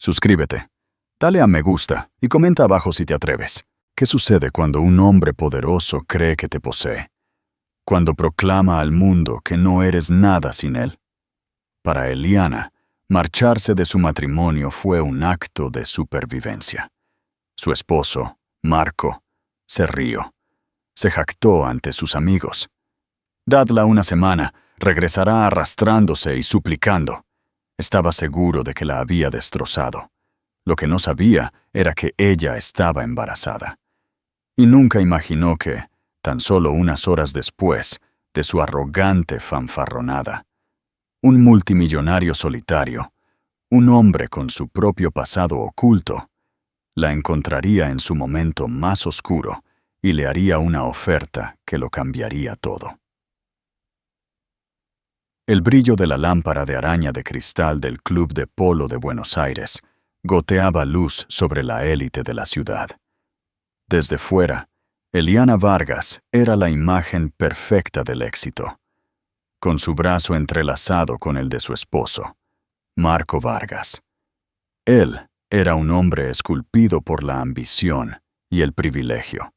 Suscríbete, dale a me gusta y comenta abajo si te atreves. ¿Qué sucede cuando un hombre poderoso cree que te posee? Cuando proclama al mundo que no eres nada sin él. Para Eliana, marcharse de su matrimonio fue un acto de supervivencia. Su esposo, Marco, se rió. Se jactó ante sus amigos. Dadla una semana, regresará arrastrándose y suplicando. Estaba seguro de que la había destrozado. Lo que no sabía era que ella estaba embarazada. Y nunca imaginó que, tan solo unas horas después de su arrogante fanfarronada, un multimillonario solitario, un hombre con su propio pasado oculto, la encontraría en su momento más oscuro y le haría una oferta que lo cambiaría todo. El brillo de la lámpara de araña de cristal del Club de Polo de Buenos Aires goteaba luz sobre la élite de la ciudad. Desde fuera, Eliana Vargas era la imagen perfecta del éxito, con su brazo entrelazado con el de su esposo, Marco Vargas. Él era un hombre esculpido por la ambición y el privilegio,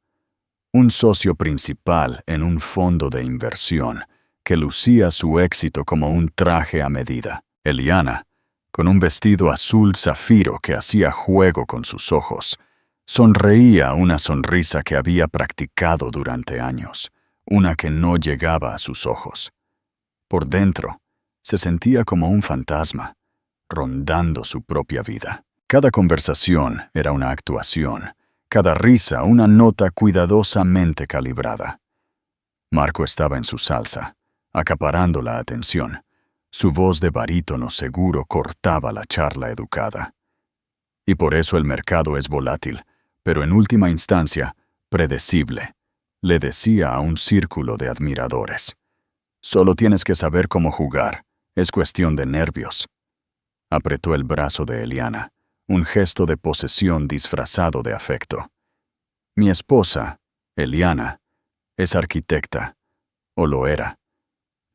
un socio principal en un fondo de inversión que lucía su éxito como un traje a medida. Eliana, con un vestido azul zafiro que hacía juego con sus ojos, sonreía una sonrisa que había practicado durante años, una que no llegaba a sus ojos. Por dentro, se sentía como un fantasma, rondando su propia vida. Cada conversación era una actuación, cada risa una nota cuidadosamente calibrada. Marco estaba en su salsa, acaparando la atención. Su voz de barítono seguro cortaba la charla educada. Y por eso el mercado es volátil, pero en última instancia, predecible, le decía a un círculo de admiradores. Solo tienes que saber cómo jugar, es cuestión de nervios. Apretó el brazo de Eliana, un gesto de posesión disfrazado de afecto. Mi esposa, Eliana, es arquitecta, o lo era.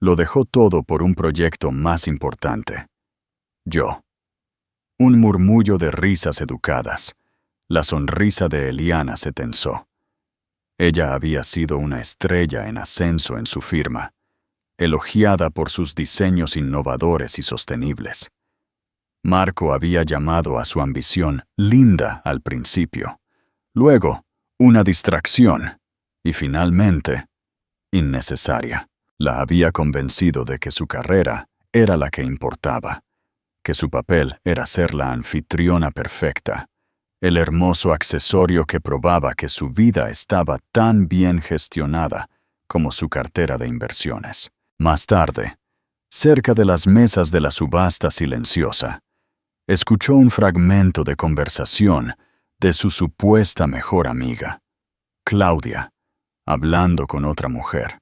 Lo dejó todo por un proyecto más importante. Yo. Un murmullo de risas educadas. La sonrisa de Eliana se tensó. Ella había sido una estrella en ascenso en su firma, elogiada por sus diseños innovadores y sostenibles. Marco había llamado a su ambición linda al principio, luego una distracción y finalmente innecesaria. La había convencido de que su carrera era la que importaba, que su papel era ser la anfitriona perfecta, el hermoso accesorio que probaba que su vida estaba tan bien gestionada como su cartera de inversiones. Más tarde, cerca de las mesas de la subasta silenciosa, escuchó un fragmento de conversación de su supuesta mejor amiga, Claudia, hablando con otra mujer.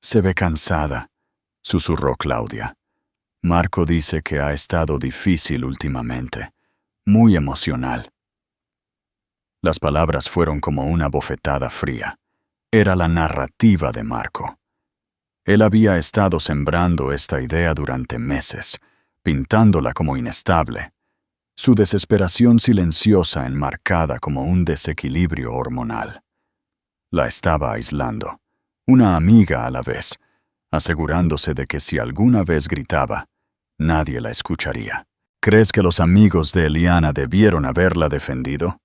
Se ve cansada, susurró Claudia. Marco dice que ha estado difícil últimamente, muy emocional. Las palabras fueron como una bofetada fría. Era la narrativa de Marco. Él había estado sembrando esta idea durante meses, pintándola como inestable, su desesperación silenciosa enmarcada como un desequilibrio hormonal. La estaba aislando, una amiga a la vez, asegurándose de que si alguna vez gritaba, nadie la escucharía. ¿Crees que los amigos de Eliana debieron haberla defendido?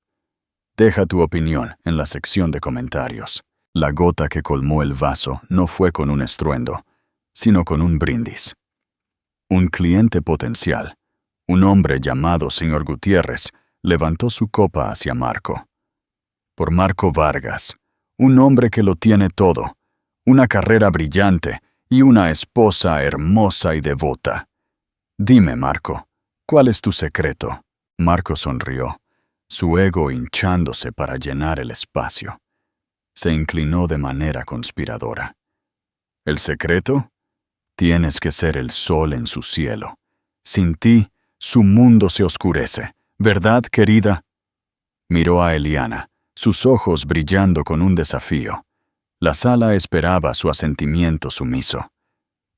Deja tu opinión en la sección de comentarios. La gota que colmó el vaso no fue con un estruendo, sino con un brindis. Un cliente potencial, un hombre llamado señor Gutiérrez, levantó su copa hacia Marco. Por Marco Vargas, un hombre que lo tiene todo, una carrera brillante y una esposa hermosa y devota. Dime, Marco, ¿cuál es tu secreto? Marco sonrió, su ego hinchándose para llenar el espacio. Se inclinó de manera conspiradora. ¿El secreto? Tienes que ser el sol en su cielo. Sin ti, su mundo se oscurece. ¿Verdad, querida? Miró a Eliana, sus ojos brillando con un desafío. La sala esperaba su asentimiento sumiso.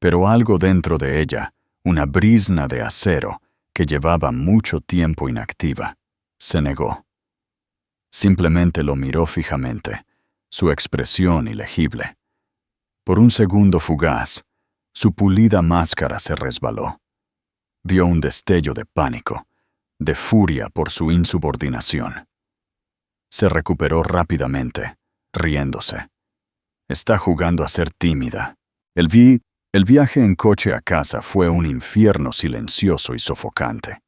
Pero algo dentro de ella, una brizna de acero, que llevaba mucho tiempo inactiva, se negó. Simplemente lo miró fijamente, su expresión ilegible. Por un segundo fugaz, su pulida máscara se resbaló. Vio un destello de pánico, de furia por su insubordinación. Se recuperó rápidamente, riéndose. Está jugando a ser tímida. El viaje en coche a casa fue un infierno silencioso y sofocante.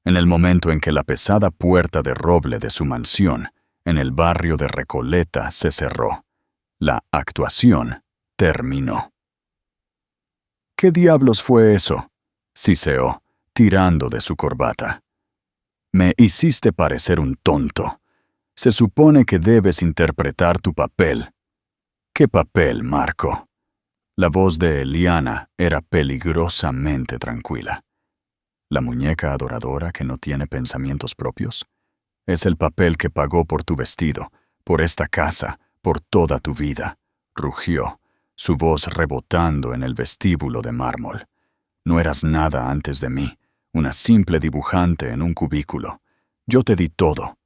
En el momento en que la pesada puerta de roble de su mansión, en el barrio de Recoleta, se cerró, la actuación terminó. ¿Qué diablos fue eso?, siseó, tirando de su corbata. Me hiciste parecer un tonto. Se supone que debes interpretar tu papel. ¿Qué papel, Marco? La voz de Eliana era peligrosamente tranquila. ¿La muñeca adoradora que no tiene pensamientos propios? Es el papel que pagó por tu vestido, por esta casa, por toda tu vida, rugió, su voz rebotando en el vestíbulo de mármol. No eras nada antes de mí, una simple dibujante en un cubículo. Yo te di todo.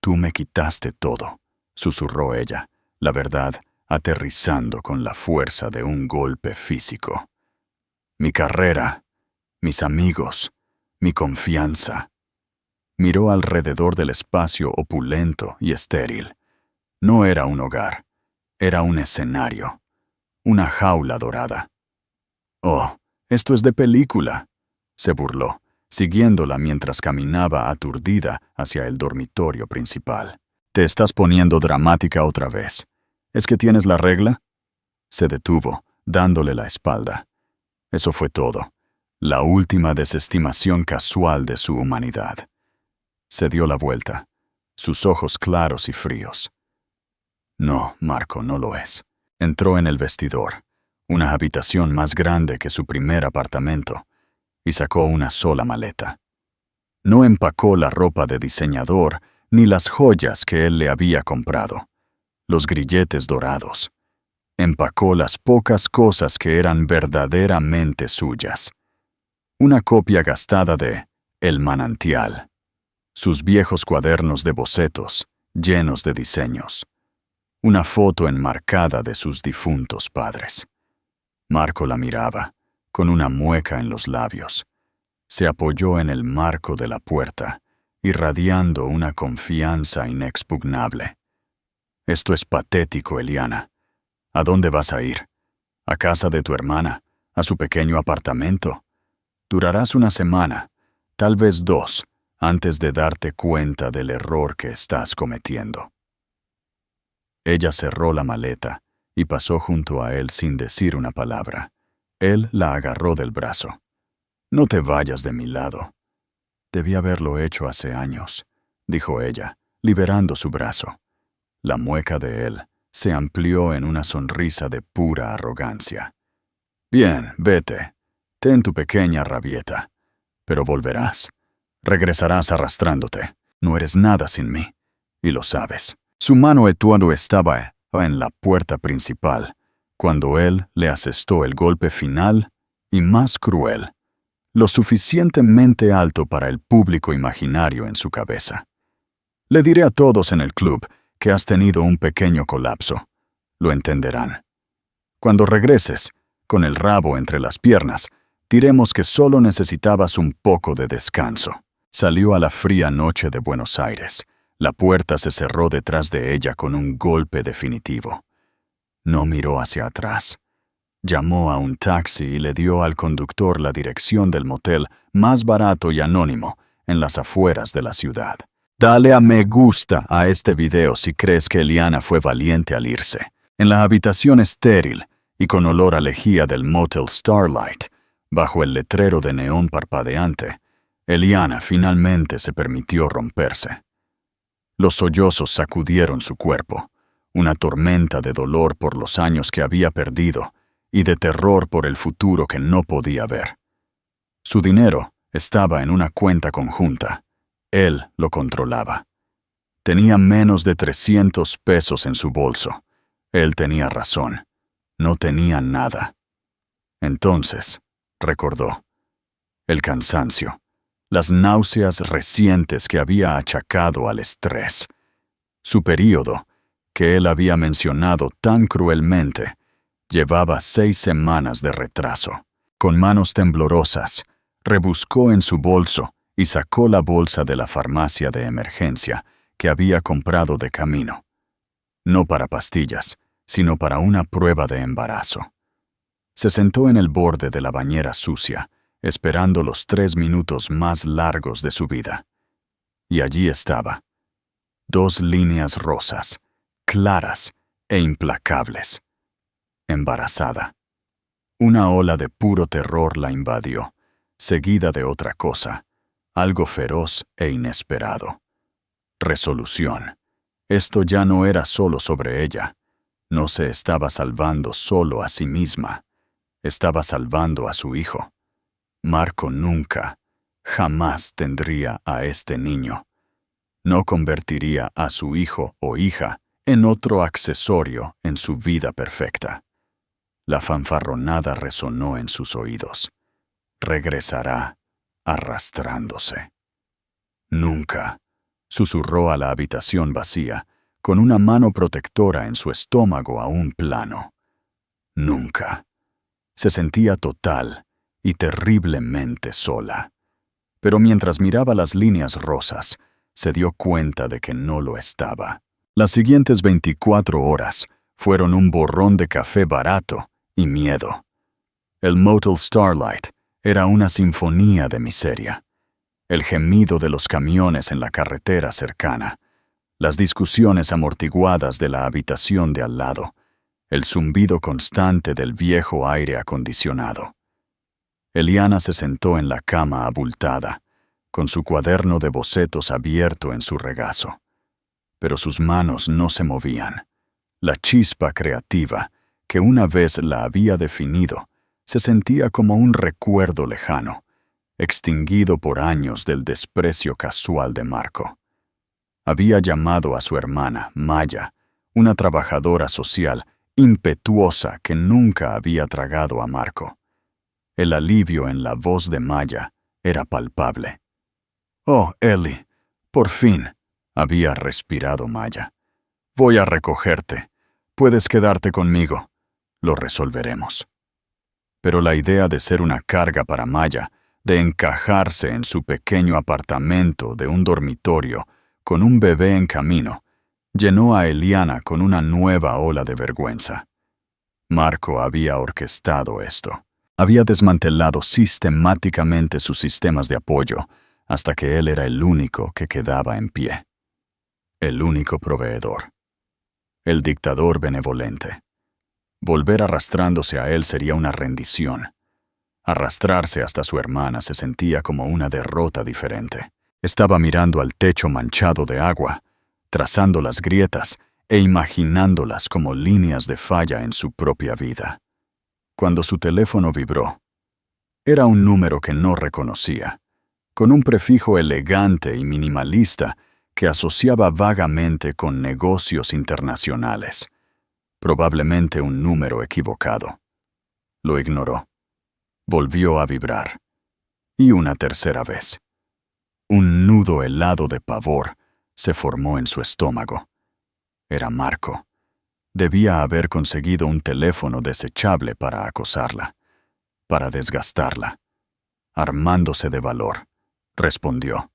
Tú me quitaste todo, susurró ella, la verdad aterrizando con la fuerza de un golpe físico. Mi carrera, mis amigos, mi confianza. Miró alrededor del espacio opulento y estéril. No era un hogar, era un escenario, una jaula dorada. Oh, esto es de película, se burló, siguiéndola mientras caminaba aturdida hacia el dormitorio principal. Te estás poniendo dramática otra vez. ¿Es que tienes la regla? Se detuvo, dándole la espalda. Eso fue todo. La última desestimación casual de su humanidad. Se dio la vuelta, sus ojos claros y fríos. No, Marco, no lo es. Entró en el vestidor, una habitación más grande que su primer apartamento, y sacó una sola maleta. No empacó la ropa de diseñador ni las joyas que él le había comprado, los grilletes dorados. Empacó las pocas cosas que eran verdaderamente suyas. Una copia gastada de El Manantial, sus viejos cuadernos de bocetos, llenos de diseños. Una foto enmarcada de sus difuntos padres. Marco la miraba, con una mueca en los labios. Se apoyó en el marco de la puerta, irradiando una confianza inexpugnable. Esto es patético, Eliana. ¿A dónde vas a ir? ¿A casa de tu hermana? ¿A su pequeño apartamento? Durarás una semana, tal vez 2, antes de darte cuenta del error que estás cometiendo. Ella cerró la maleta y pasó junto a él sin decir una palabra. Él la agarró del brazo. No te vayas de mi lado. Debí haberlo hecho hace años, dijo ella, liberando su brazo. La mueca de él se amplió en una sonrisa de pura arrogancia. Bien, vete. Ten tu pequeña rabieta. Pero volverás. Regresarás arrastrándote. No eres nada sin mí. Y lo sabes. Su mano Etuado estaba en la puerta principal, cuando él le asestó el golpe final y más cruel, lo suficientemente alto para el público imaginario en su cabeza. Le diré a todos en el club que has tenido un pequeño colapso. Lo entenderán. Cuando regreses, con el rabo entre las piernas, diremos que solo necesitabas un poco de descanso. Salió a la fría noche de Buenos Aires. La puerta se cerró detrás de ella con un golpe definitivo. No miró hacia atrás. Llamó a un taxi y le dio al conductor la dirección del motel más barato y anónimo en las afueras de la ciudad. Dale a me gusta a este video si crees que Eliana fue valiente al irse. En la habitación estéril y con olor a lejía del Motel Starlight, bajo el letrero de neón parpadeante, Eliana finalmente se permitió romperse. Los sollozos sacudieron su cuerpo, una tormenta de dolor por los años que había perdido y de terror por el futuro que no podía ver. Su dinero estaba en una cuenta conjunta. Él lo controlaba. Tenía menos de 300 pesos en su bolso. Él tenía razón. No tenía nada. Entonces, recordó, el cansancio, las náuseas recientes que había achacado al estrés. Su período, que él había mencionado tan cruelmente, llevaba 6 semanas de retraso. Con manos temblorosas, rebuscó en su bolso y sacó la bolsa de la farmacia de emergencia que había comprado de camino. No para pastillas, sino para una prueba de embarazo. Se sentó en el borde de la bañera sucia, esperando los 3 minutos más largos de su vida. Y allí estaba. 2 líneas rosas, claras e implacables. Embarazada. Una ola de puro terror la invadió, seguida de otra cosa, algo feroz e inesperado. Resolución. Esto ya no era solo sobre ella. No se estaba salvando solo a sí misma. Estaba salvando a su hijo. Marco nunca, jamás tendría a este niño. No convertiría a su hijo o hija en otro accesorio en su vida perfecta. La fanfarronada resonó en sus oídos. Regresará, arrastrándose. Nunca, susurró a la habitación vacía, con una mano protectora en su estómago aún plano. Nunca. Se sentía total y terriblemente sola. Pero mientras miraba las líneas rosas, se dio cuenta de que no lo estaba. Las siguientes 24 horas fueron un borrón de café barato y miedo. El Motel Starlight era una sinfonía de miseria. El gemido de los camiones en la carretera cercana, las discusiones amortiguadas de la habitación de al lado, el zumbido constante del viejo aire acondicionado. Eliana se sentó en la cama abultada, con su cuaderno de bocetos abierto en su regazo. Pero sus manos no se movían. La chispa creativa, que una vez la había definido, se sentía como un recuerdo lejano, extinguido por años del desprecio casual de Marco. Había llamado a su hermana, Maya, una trabajadora social impetuosa que nunca había tragado a Marco. El alivio en la voz de Maya era palpable. «Oh, Ellie, por fin», había respirado Maya. «Voy a recogerte. Puedes quedarte conmigo. Lo resolveremos». Pero la idea de ser una carga para Maya, de encajarse en su pequeño apartamento de un dormitorio con un bebé en camino, llenó a Eliana con una nueva ola de vergüenza. Marco había orquestado esto. Había desmantelado sistemáticamente sus sistemas de apoyo hasta que él era el único que quedaba en pie. El único proveedor. El dictador benevolente. Volver arrastrándose a él sería una rendición. Arrastrarse hasta su hermana se sentía como una derrota diferente. Estaba mirando al techo manchado de agua, trazando las grietas e imaginándolas como líneas de falla en su propia vida. Cuando su teléfono vibró, era un número que no reconocía, con un prefijo elegante y minimalista que asociaba vagamente con negocios internacionales. Probablemente un número equivocado. Lo ignoró. Volvió a vibrar. Y una tercera vez. Un nudo helado de pavor se formó en su estómago. Era Marco. Debía haber conseguido un teléfono desechable para acosarla, para desgastarla. Armándose de valor, respondió,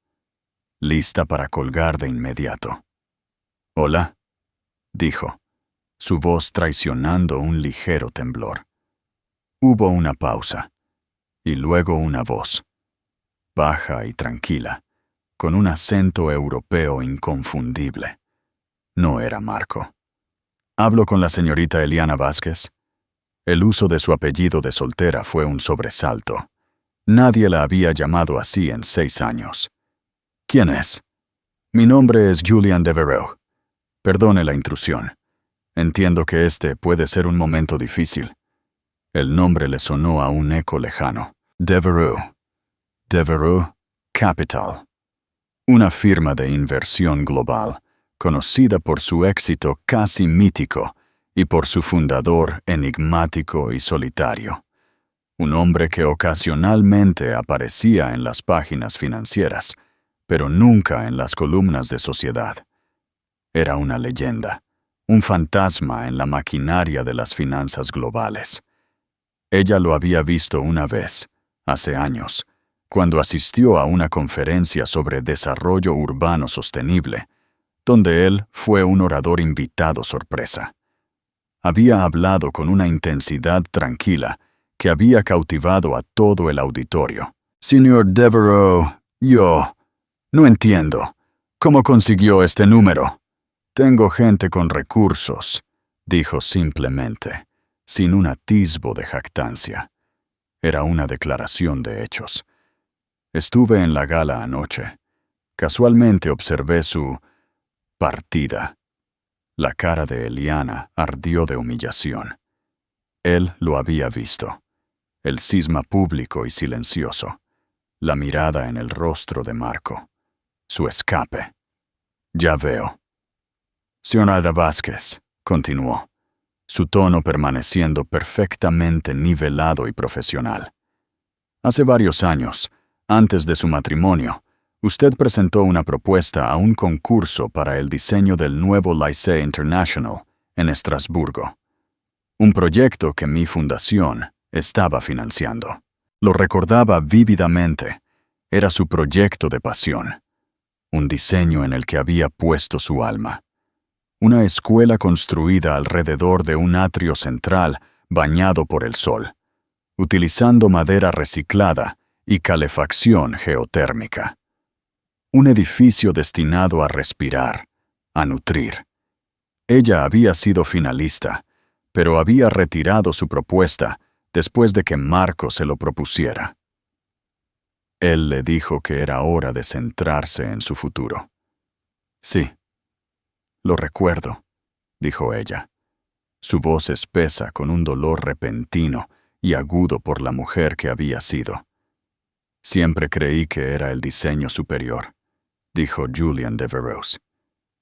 lista para colgar de inmediato. «Hola», dijo, su voz traicionando un ligero temblor. Hubo una pausa, y luego una voz, baja y tranquila, con un acento europeo inconfundible. No era Marco. «¿Hablo con la señorita Eliana Vázquez?» El uso de su apellido de soltera fue un sobresalto. Nadie la había llamado así en 6 años. «¿Quién es?» «Mi nombre es Julian Devereux. Perdone la intrusión. Entiendo que este puede ser un momento difícil». El nombre le sonó a un eco lejano. Devereux. Devereux Capital. Una firma de inversión global, conocida por su éxito casi mítico y por su fundador enigmático y solitario. Un hombre que ocasionalmente aparecía en las páginas financieras, pero nunca en las columnas de sociedad. Era una leyenda, un fantasma en la maquinaria de las finanzas globales. Ella lo había visto una vez, hace años, cuando asistió a una conferencia sobre desarrollo urbano sostenible, donde él fue un orador invitado sorpresa. Había hablado con una intensidad tranquila que había cautivado a todo el auditorio. Señor Devereaux, yo no entiendo. ¿Cómo consiguió este número? Tengo gente con recursos, dijo simplemente, sin un atisbo de jactancia. Era una declaración de hechos. Estuve en la gala anoche. Casualmente observé su partida. La cara de Eliana ardió de humillación. Él lo había visto. El cisma público y silencioso. La mirada en el rostro de Marco. Su escape. Ya veo. Señora Vázquez, continuó, su tono permaneciendo perfectamente nivelado y profesional. Hace varios años, antes de su matrimonio, usted presentó una propuesta a un concurso para el diseño del nuevo Lycée International en Estrasburgo. Un proyecto que mi fundación estaba financiando. Lo recordaba vívidamente. Era su proyecto de pasión. Un diseño en el que había puesto su alma. Una escuela construida alrededor de un atrio central bañado por el sol, utilizando madera reciclada y calefacción geotérmica. Un edificio destinado a respirar, a nutrir. Ella había sido finalista, pero había retirado su propuesta después de que Marco se lo propusiera. Él le dijo que era hora de centrarse en su futuro. Sí. Lo recuerdo, dijo ella, su voz espesa con un dolor repentino y agudo por la mujer que había sido. Siempre creí que era el diseño superior, dijo Julian Devereaux.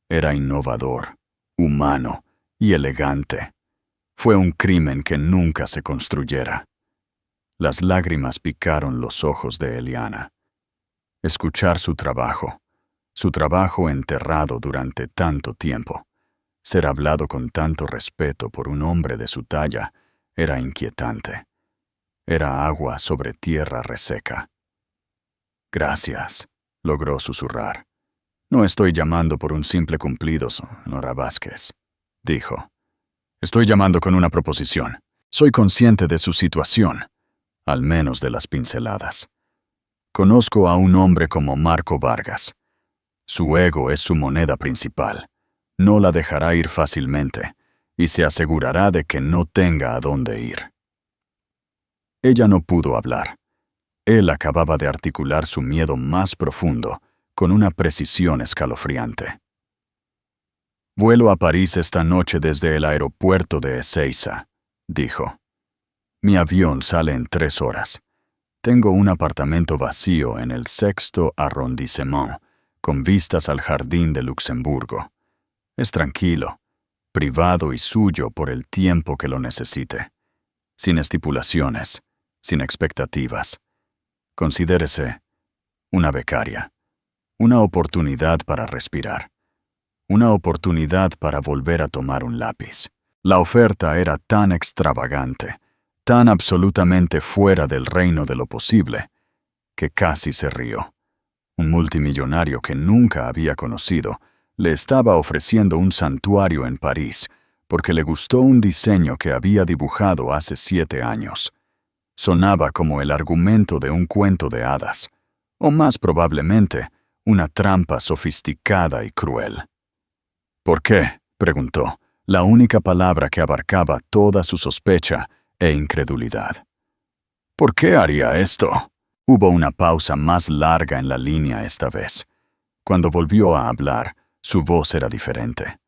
Era innovador, humano y elegante. Fue un crimen que nunca se construyera. Las lágrimas picaron los ojos de Eliana. Escuchar su trabajo enterrado durante tanto tiempo, ser hablado con tanto respeto por un hombre de su talla, era inquietante. Era agua sobre tierra reseca. Gracias, logró susurrar. No estoy llamando por un simple cumplido, señora Vázquez, dijo. Estoy llamando con una proposición. Soy consciente de su situación, al menos de las pinceladas. Conozco a un hombre como Marco Vargas. Su ego es su moneda principal. No la dejará ir fácilmente y se asegurará de que no tenga a dónde ir. Ella no pudo hablar. Él acababa de articular su miedo más profundo con una precisión escalofriante. Vuelo a París esta noche desde el aeropuerto de Ezeiza, dijo. Mi avión sale en 3 horas. Tengo un apartamento vacío en el 6º arrondissement, con vistas al jardín de Luxemburgo. Es tranquilo, privado y suyo por el tiempo que lo necesite. Sin estipulaciones, sin expectativas. Considérese una becaria, una oportunidad para respirar, una oportunidad para volver a tomar un lápiz. La oferta era tan extravagante, tan absolutamente fuera del reino de lo posible, que casi se rió. Un multimillonario que nunca había conocido le estaba ofreciendo un santuario en París porque le gustó un diseño que había dibujado hace 7 años. Sonaba como el argumento de un cuento de hadas, o más probablemente, una trampa sofisticada y cruel. ¿Por qué?, preguntó, la única palabra que abarcaba toda su sospecha e incredulidad. ¿Por qué haría esto? Hubo una pausa más larga en la línea esta vez. Cuando volvió a hablar, su voz era diferente,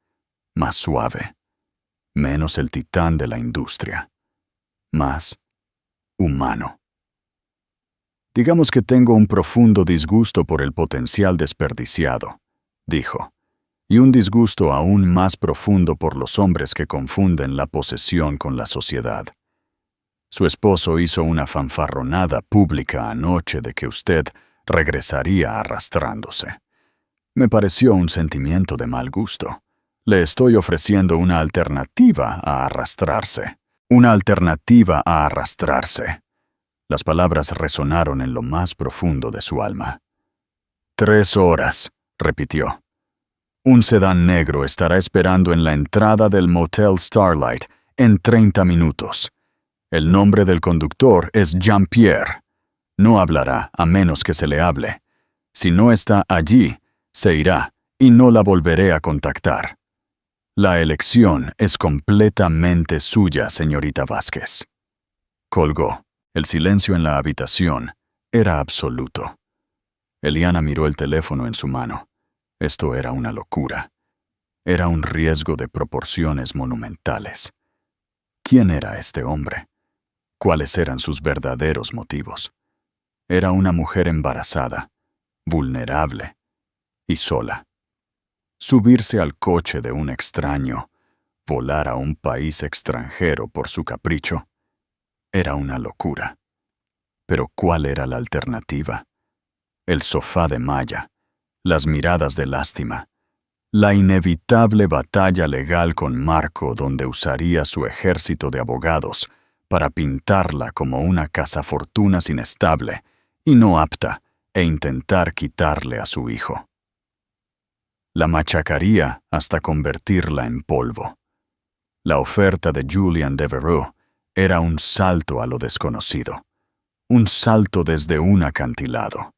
más suave, menos el titán de la industria, más humano. Digamos que tengo un profundo disgusto por el potencial desperdiciado, dijo, y un disgusto aún más profundo por los hombres que confunden la posesión con la sociedad. Su esposo hizo una fanfarronada pública anoche de que usted regresaría arrastrándose. Me pareció un sentimiento de mal gusto. Le estoy ofreciendo una alternativa a arrastrarse. Una alternativa a arrastrarse. Las palabras resonaron en lo más profundo de su alma. 3 horas, repitió. Un sedán negro estará esperando en la entrada del Motel Starlight en 30 minutos. El nombre del conductor es Jean-Pierre. No hablará a menos que se le hable. Si no está allí, se irá y no la volveré a contactar. La elección es completamente suya, señorita Vázquez. Colgó. El silencio en la habitación era absoluto. Eliana miró el teléfono en su mano. Esto era una locura. Era un riesgo de proporciones monumentales. ¿Quién era este hombre? ¿Cuáles eran sus verdaderos motivos? Era una mujer embarazada, vulnerable y sola. Subirse al coche de un extraño, volar a un país extranjero por su capricho, era una locura. Pero ¿cuál era la alternativa? El sofá de malla, las miradas de lástima, la inevitable batalla legal con Marco donde usaría su ejército de abogados para pintarla como una cazafortunas inestable y no apta e intentar quitarle a su hijo. La machacaría hasta convertirla en polvo. La oferta de Julian Devereux era un salto a lo desconocido, un salto desde un acantilado.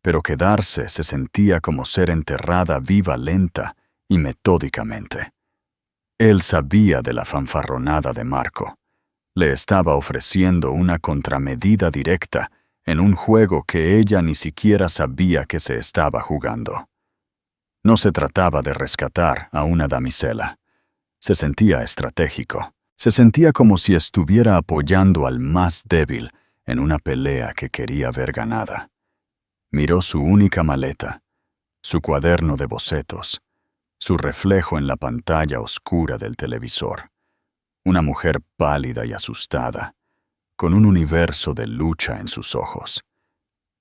Pero quedarse se sentía como ser enterrada viva lenta y metódicamente. Él sabía de la fanfarronada de Marco. Le estaba ofreciendo una contramedida directa en un juego que ella ni siquiera sabía que se estaba jugando. No se trataba de rescatar a una damisela. Se sentía estratégico. Se sentía como si estuviera apoyando al más débil en una pelea que quería ver ganada. Miró su única maleta, su cuaderno de bocetos, su reflejo en la pantalla oscura del televisor. Una mujer pálida y asustada, con un universo de lucha en sus ojos.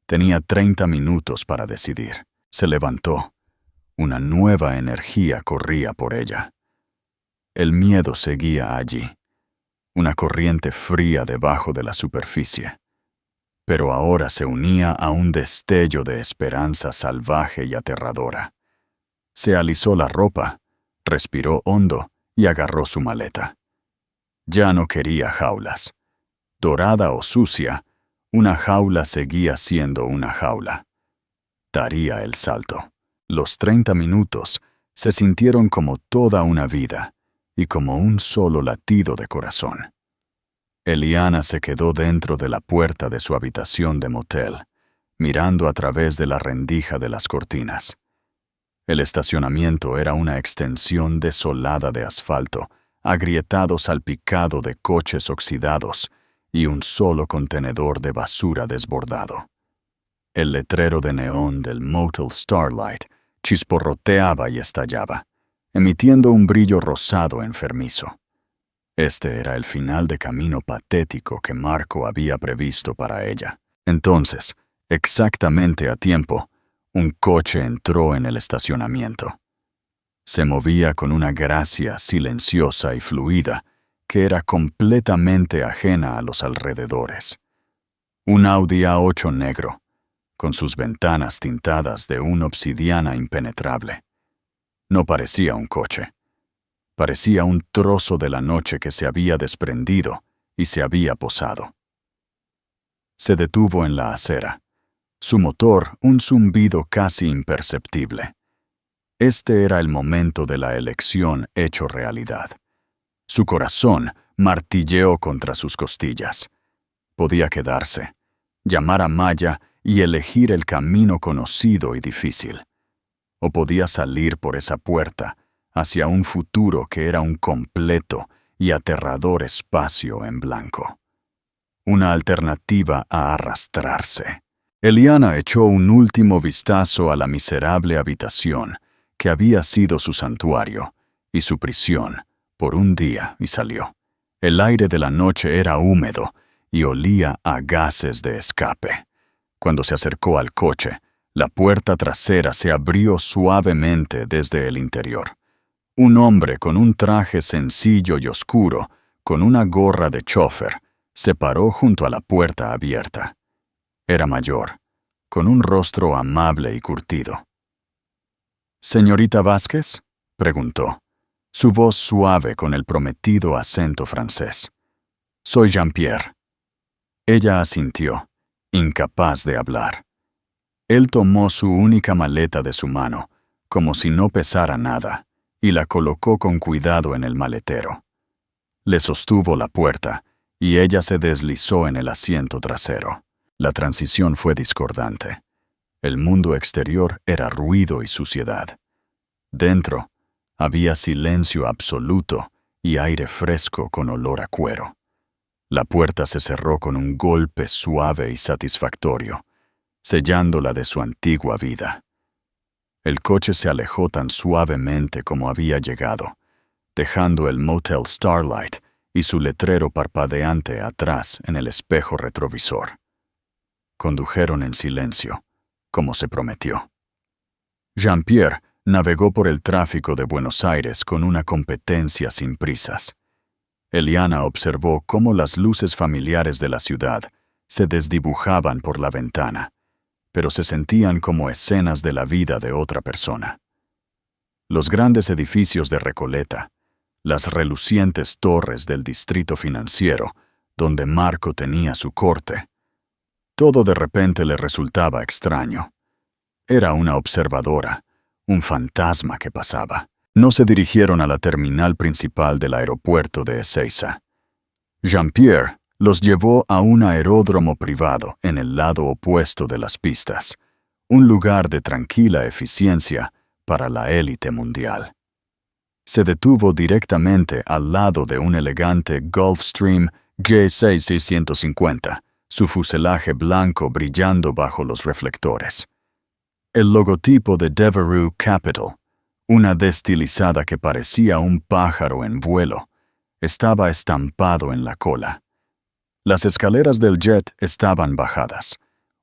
Tenía 30 minutos para decidir. Se levantó. Una nueva energía corría por ella. El miedo seguía allí, una corriente fría debajo de la superficie. Pero ahora se unía a un destello de esperanza salvaje y aterradora. Se alisó la ropa, respiró hondo y agarró su maleta. Ya no quería jaulas. Dorada o sucia, una jaula seguía siendo una jaula. Daría el salto. Los 30 minutos se sintieron como toda una vida y como un solo latido de corazón. Eliana se quedó dentro de la puerta de su habitación de motel, mirando a través de la rendija de las cortinas. El estacionamiento era una extensión desolada de asfalto, agrietado salpicado de coches oxidados y un solo contenedor de basura desbordado. El letrero de neón del Motel Starlight chisporroteaba y estallaba, emitiendo un brillo rosado enfermizo. Este era el final de camino patético que Marco había previsto para ella. Entonces, exactamente a tiempo, un coche entró en el estacionamiento. Se movía con una gracia silenciosa y fluida que era completamente ajena a los alrededores. Un Audi A8 negro, con sus ventanas tintadas de una obsidiana impenetrable. No parecía un coche. Parecía un trozo de la noche que se había desprendido y se había posado. Se detuvo en la acera. Su motor un zumbido casi imperceptible. Este era el momento de la elección hecho realidad. Su corazón martilleó contra sus costillas. Podía quedarse, llamar a Maya y elegir el camino conocido y difícil. O podía salir por esa puerta hacia un futuro que era un completo y aterrador espacio en blanco. Una alternativa a arrastrarse. Eliana echó un último vistazo a la miserable habitación que había sido su santuario y su prisión por un día y salió. El aire de la noche era húmedo y olía a gases de escape. Cuando se acercó al coche, la puerta trasera se abrió suavemente desde el interior. Un hombre con un traje sencillo y oscuro, con una gorra de chófer, se paró junto a la puerta abierta. Era mayor, con un rostro amable y curtido. «¿Señorita Vázquez?», preguntó, su voz suave con el prometido acento francés. «Soy Jean-Pierre». Ella asintió, incapaz de hablar. Él tomó su única maleta de su mano, como si no pesara nada, y la colocó con cuidado en el maletero. Le sostuvo la puerta, y ella se deslizó en el asiento trasero. La transición fue discordante. El mundo exterior era ruido y suciedad. Dentro, había silencio absoluto y aire fresco con olor a cuero. La puerta se cerró con un golpe suave y satisfactorio, sellándola de su antigua vida. El coche se alejó tan suavemente como había llegado, dejando el Motel Starlight y su letrero parpadeante atrás en el espejo retrovisor. Condujeron en silencio, como se prometió. Jean-Pierre navegó por el tráfico de Buenos Aires con una competencia sin prisas. Eliana observó cómo las luces familiares de la ciudad se desdibujaban por la ventana, pero se sentían como escenas de la vida de otra persona. Los grandes edificios de Recoleta, las relucientes torres del distrito financiero, donde Marco tenía su corte, todo de repente le resultaba extraño. Era una observadora, un fantasma que pasaba. No se dirigieron a la terminal principal del aeropuerto de Ezeiza. Jean-Pierre los llevó a un aeródromo privado en el lado opuesto de las pistas, un lugar de tranquila eficiencia para la élite mundial. Se detuvo directamente al lado de un elegante Gulfstream G6650, su fuselaje blanco brillando bajo los reflectores. El logotipo de Devereux Capital, una destilizada que parecía un pájaro en vuelo, estaba estampado en la cola. Las escaleras del jet estaban bajadas.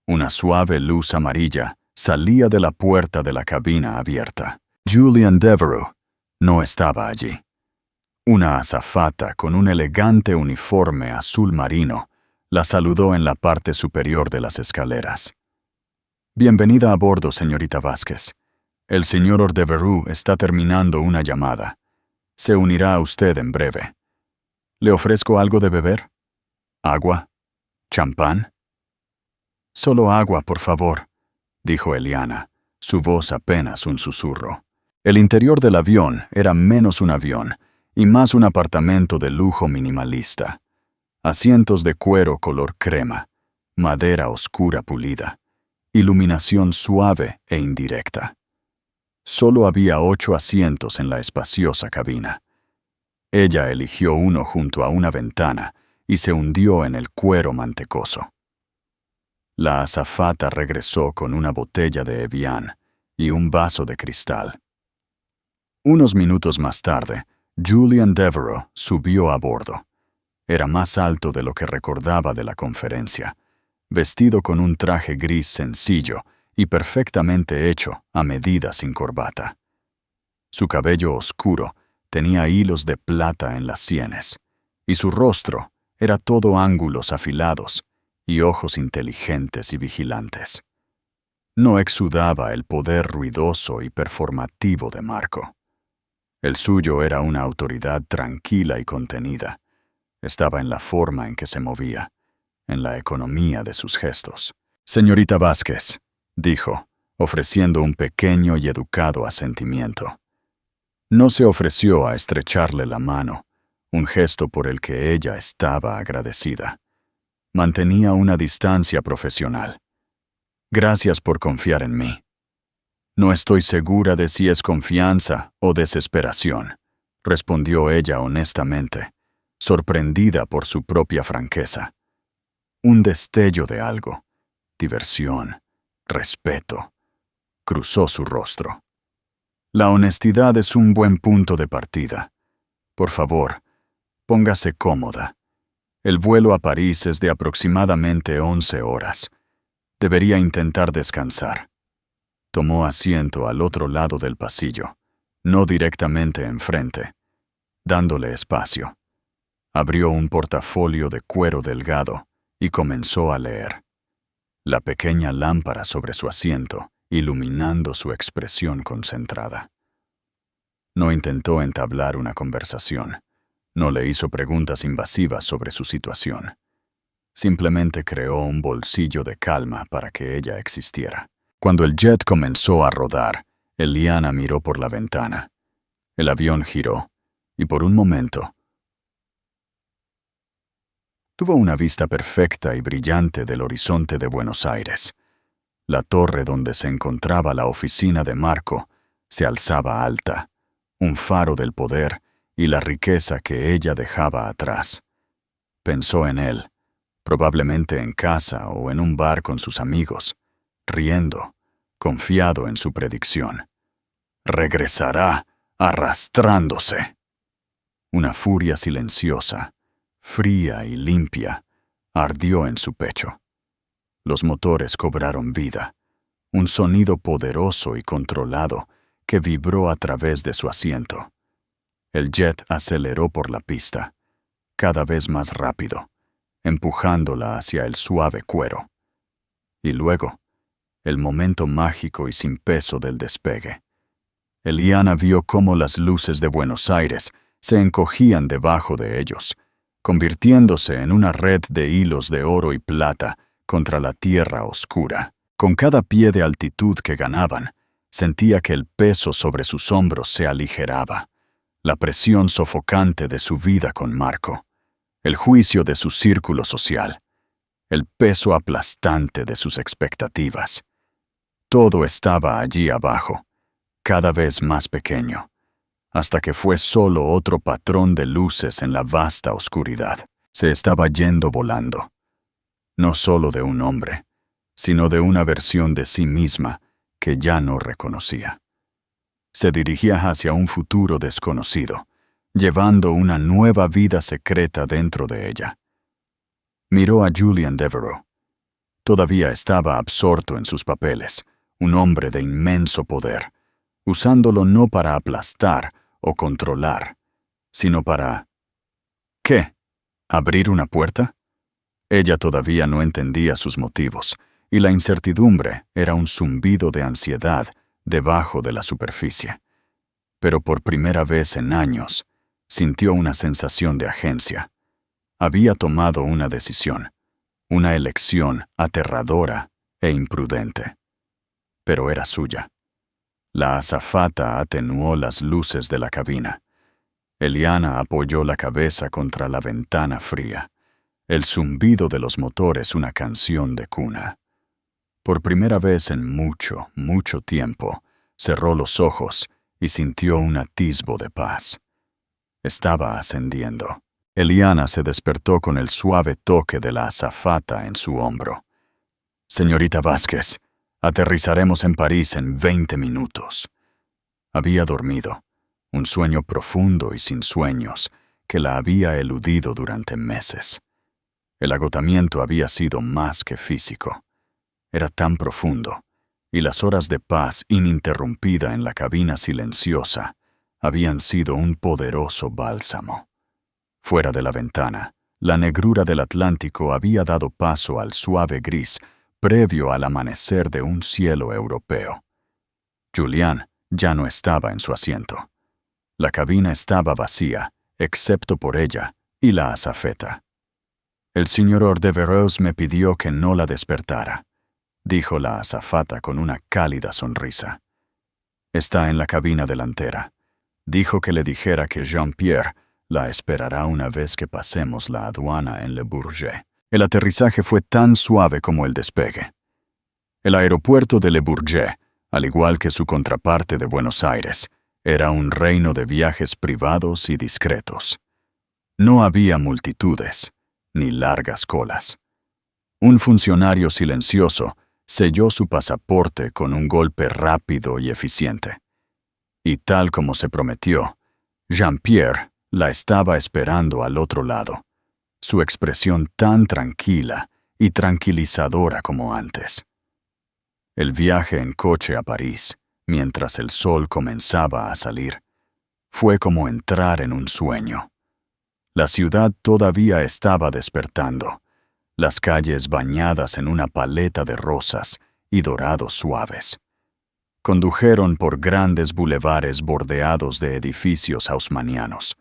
Una suave luz amarilla salía de la puerta de la cabina abierta. Julian Devereux no estaba allí. Una azafata con un elegante uniforme azul marino la saludó en la parte superior de las escaleras. «Bienvenida a bordo, señorita Vázquez. El señor Devereux está terminando una llamada. Se unirá a usted en breve. ¿Le ofrezco algo de beber? ¿Agua? ¿Champán?» «Solo agua, por favor», dijo Eliana, su voz apenas un susurro. El interior del avión era menos un avión y más un apartamento de lujo minimalista. Asientos de cuero color crema, madera oscura pulida, iluminación suave e indirecta. Solo había 8 asientos en la espaciosa cabina. Ella eligió uno junto a una ventana y se hundió en el cuero mantecoso. La azafata regresó con una botella de Evian y un vaso de cristal. Unos minutos más tarde, Julian Devereux subió a bordo. Era más alto de lo que recordaba de la conferencia, vestido con un traje gris sencillo y perfectamente hecho a medida sin corbata. Su cabello oscuro tenía hilos de plata en las sienes, y su rostro era todo ángulos afilados y ojos inteligentes y vigilantes. No exudaba el poder ruidoso y performativo de Marco. El suyo era una autoridad tranquila y contenida. Estaba en la forma en que se movía, en la economía de sus gestos. «Señorita Vázquez», dijo, ofreciendo un pequeño y educado asentimiento. No se ofreció a estrecharle la mano, un gesto por el que ella estaba agradecida. Mantenía una distancia profesional. «Gracias por confiar en mí». «No estoy segura de si es confianza o desesperación», respondió ella honestamente, sorprendida por su propia franqueza. Un destello de algo, diversión, respeto, cruzó su rostro. «La honestidad es un buen punto de partida. Por favor, Póngase cómoda. El vuelo a París es de aproximadamente 11 horas. Debería intentar descansar. Tomó asiento al otro lado del pasillo, no directamente enfrente, dándole espacio. Abrió un portafolio de cuero delgado y comenzó a leer. La pequeña lámpara sobre su asiento, iluminando su expresión concentrada. No intentó entablar una conversación. No le hizo preguntas invasivas sobre su situación. Simplemente creó un bolsillo de calma para que ella existiera. Cuando el jet comenzó a rodar, Eliana miró por la ventana. El avión giró, y por un momento tuvo una vista perfecta y brillante del horizonte de Buenos Aires. La torre donde se encontraba la oficina de Marco se alzaba alta, un faro del poder y la riqueza que ella dejaba atrás. Pensó en él, probablemente en casa o en un bar con sus amigos, riendo, confiado en su predicción. Regresará arrastrándose. Una furia silenciosa, fría y limpia, ardió en su pecho. Los motores cobraron vida, un sonido poderoso y controlado que vibró a través de su asiento. El jet aceleró por la pista, cada vez más rápido, empujándola hacia el suave cuero. Y luego, el momento mágico y sin peso del despegue. Eliana vio cómo las luces de Buenos Aires se encogían debajo de ellos, convirtiéndose en una red de hilos de oro y plata contra la tierra oscura. Con cada pie de altitud que ganaban, sentía que el peso sobre sus hombros se aligeraba, la presión sofocante de su vida con Marco, el juicio de su círculo social, el peso aplastante de sus expectativas. Todo estaba allí abajo, cada vez más pequeño, hasta que fue solo otro patrón de luces en la vasta oscuridad. Se estaba yendo volando, no solo de un hombre, sino de una versión de sí misma que ya no reconocía. Se dirigía hacia un futuro desconocido, llevando una nueva vida secreta dentro de ella. Miró a Julian Devereux. Todavía estaba absorto en sus papeles, un hombre de inmenso poder, usándolo no para aplastar o controlar, sino para... ¿qué? ¿Abrir una puerta? Ella todavía no entendía sus motivos, y la incertidumbre era un zumbido de ansiedad debajo de la superficie. Pero por primera vez en años, sintió una sensación de agencia. Había tomado una decisión, una elección aterradora e imprudente. Pero era suya. La azafata atenuó las luces de la cabina. Eliana apoyó la cabeza contra la ventana fría. El zumbido de los motores una canción de cuna. Por primera vez en mucho, mucho tiempo, cerró los ojos y sintió un atisbo de paz. Estaba ascendiendo. Eliana se despertó con el suave toque de la azafata en su hombro. «Señorita Vázquez, aterrizaremos en París en 20 minutos». Había dormido, un sueño profundo y sin sueños que la había eludido durante meses. El agotamiento había sido más que físico. Era tan profundo, y las horas de paz ininterrumpida en la cabina silenciosa habían sido un poderoso bálsamo. Fuera de la ventana, la negrura del Atlántico había dado paso al suave gris previo al amanecer de un cielo europeo. Julián ya no estaba en su asiento. La cabina estaba vacía, excepto por ella y la azafeta. «El señor Devereux me pidió que no la despertara», dijo la azafata con una cálida sonrisa. «Está en la cabina delantera. Dijo que le dijera que Jean-Pierre la esperará una vez que pasemos la aduana en Le Bourget». El aterrizaje fue tan suave como el despegue. El aeropuerto de Le Bourget, al igual que su contraparte de Buenos Aires, era un reino de viajes privados y discretos. No había multitudes, ni largas colas. Un funcionario silencioso selló su pasaporte con un golpe rápido y eficiente. Y tal como se prometió, Jean-Pierre la estaba esperando al otro lado, su expresión tan tranquila y tranquilizadora como antes. El viaje en coche a París, mientras el sol comenzaba a salir, fue como entrar en un sueño. La ciudad todavía estaba despertando, las calles bañadas en una paleta de rosas y dorados suaves. Condujeron por grandes bulevares bordeados de edificios haussmannianos,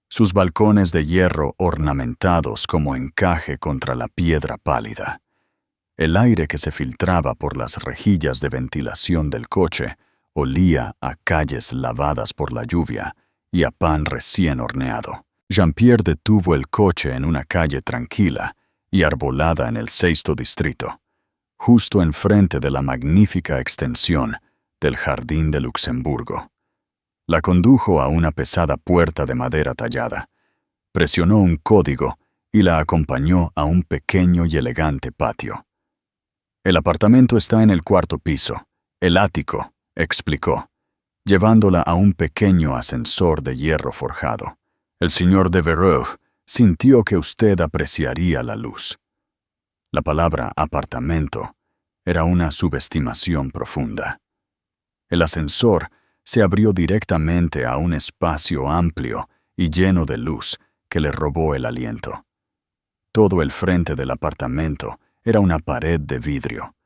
sus balcones de hierro ornamentados como encaje contra la piedra pálida. El aire que se filtraba por las rejillas de ventilación del coche olía a calles lavadas por la lluvia y a pan recién horneado. Jean-Pierre detuvo el coche en una calle tranquila y arbolada en el 6º distrito, justo enfrente de la magnífica extensión del Jardín de Luxemburgo. La condujo a una pesada puerta de madera tallada, presionó un código y la acompañó a un pequeño y elegante patio. «El apartamento está en el 4º piso, el ático», explicó, llevándola a un pequeño ascensor de hierro forjado. «El señor Devereux sintió que usted apreciaría la luz». La palabra apartamento era una subestimación profunda. El ascensor se abrió directamente a un espacio amplio y lleno de luz que le robó el aliento. Todo el frente del apartamento era una pared de vidrio,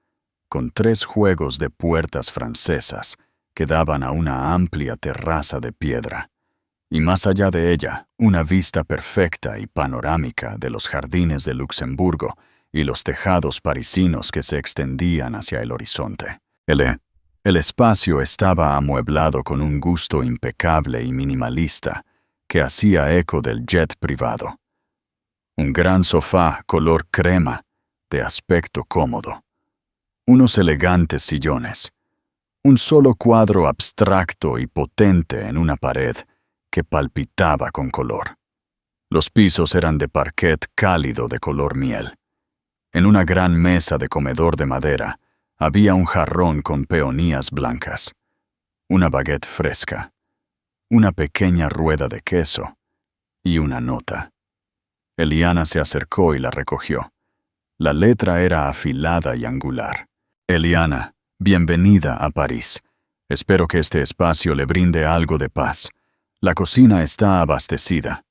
con 3 juegos de puertas francesas que daban a una amplia terraza de piedra, y más allá de ella, una vista perfecta y panorámica de los jardines de Luxemburgo y los tejados parisinos que se extendían hacia el horizonte. El espacio estaba amueblado con un gusto impecable y minimalista que hacía eco del jet privado. Un gran sofá color crema, de aspecto cómodo. Unos elegantes sillones. Un solo cuadro abstracto y potente en una pared que palpitaba con color. Los pisos eran de parquet cálido de color miel. En una gran mesa de comedor de madera había un jarrón con peonías blancas, una baguette fresca, una pequeña rueda de queso y una nota. Eliana se acercó y la recogió. La letra era afilada y angular. «Eliana, bienvenida a París. Espero que este espacio le brinde algo de paz. La cocina está abastecida.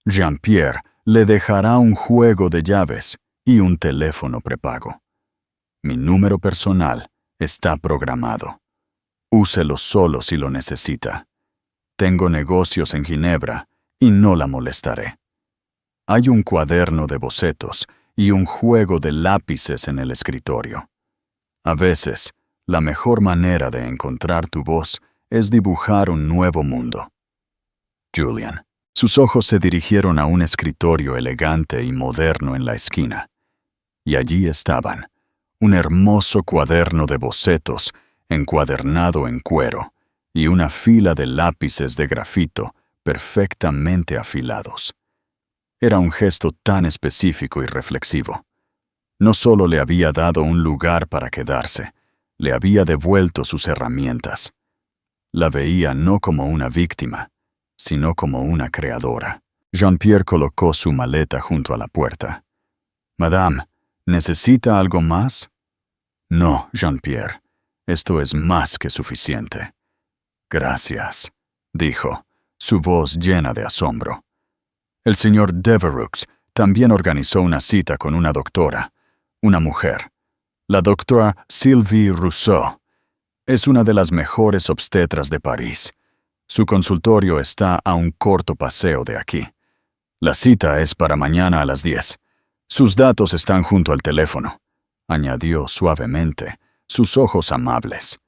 Jean-Pierre le dejará un juego de llaves y un teléfono prepago. Mi número personal está programado. Úselo solo si lo necesita. Tengo negocios en Ginebra y no la molestaré. Hay un cuaderno de bocetos y un juego de lápices en el escritorio. A veces, la mejor manera de encontrar tu voz es dibujar un nuevo mundo. Julian». Sus ojos se dirigieron a un escritorio elegante y moderno en la esquina. Y allí estaban, un hermoso cuaderno de bocetos encuadernado en cuero y una fila de lápices de grafito perfectamente afilados. Era un gesto tan específico y reflexivo. No solo le había dado un lugar para quedarse, le había devuelto sus herramientas. La veía no como una víctima, sino como una creadora. Jean-Pierre colocó su maleta junto a la puerta. «Madame, ¿necesita algo más?» «No, Jean-Pierre, esto es más que suficiente». «Gracias», dijo, su voz llena de asombro. El señor Devereux también organizó una cita con una doctora, una mujer. La doctora Sylvie Rousseau. Es una de las mejores obstetras de París. Su consultorio está a un corto paseo de aquí. La cita es para mañana a las 10. Sus datos están junto al teléfono, añadió suavemente, sus ojos amables.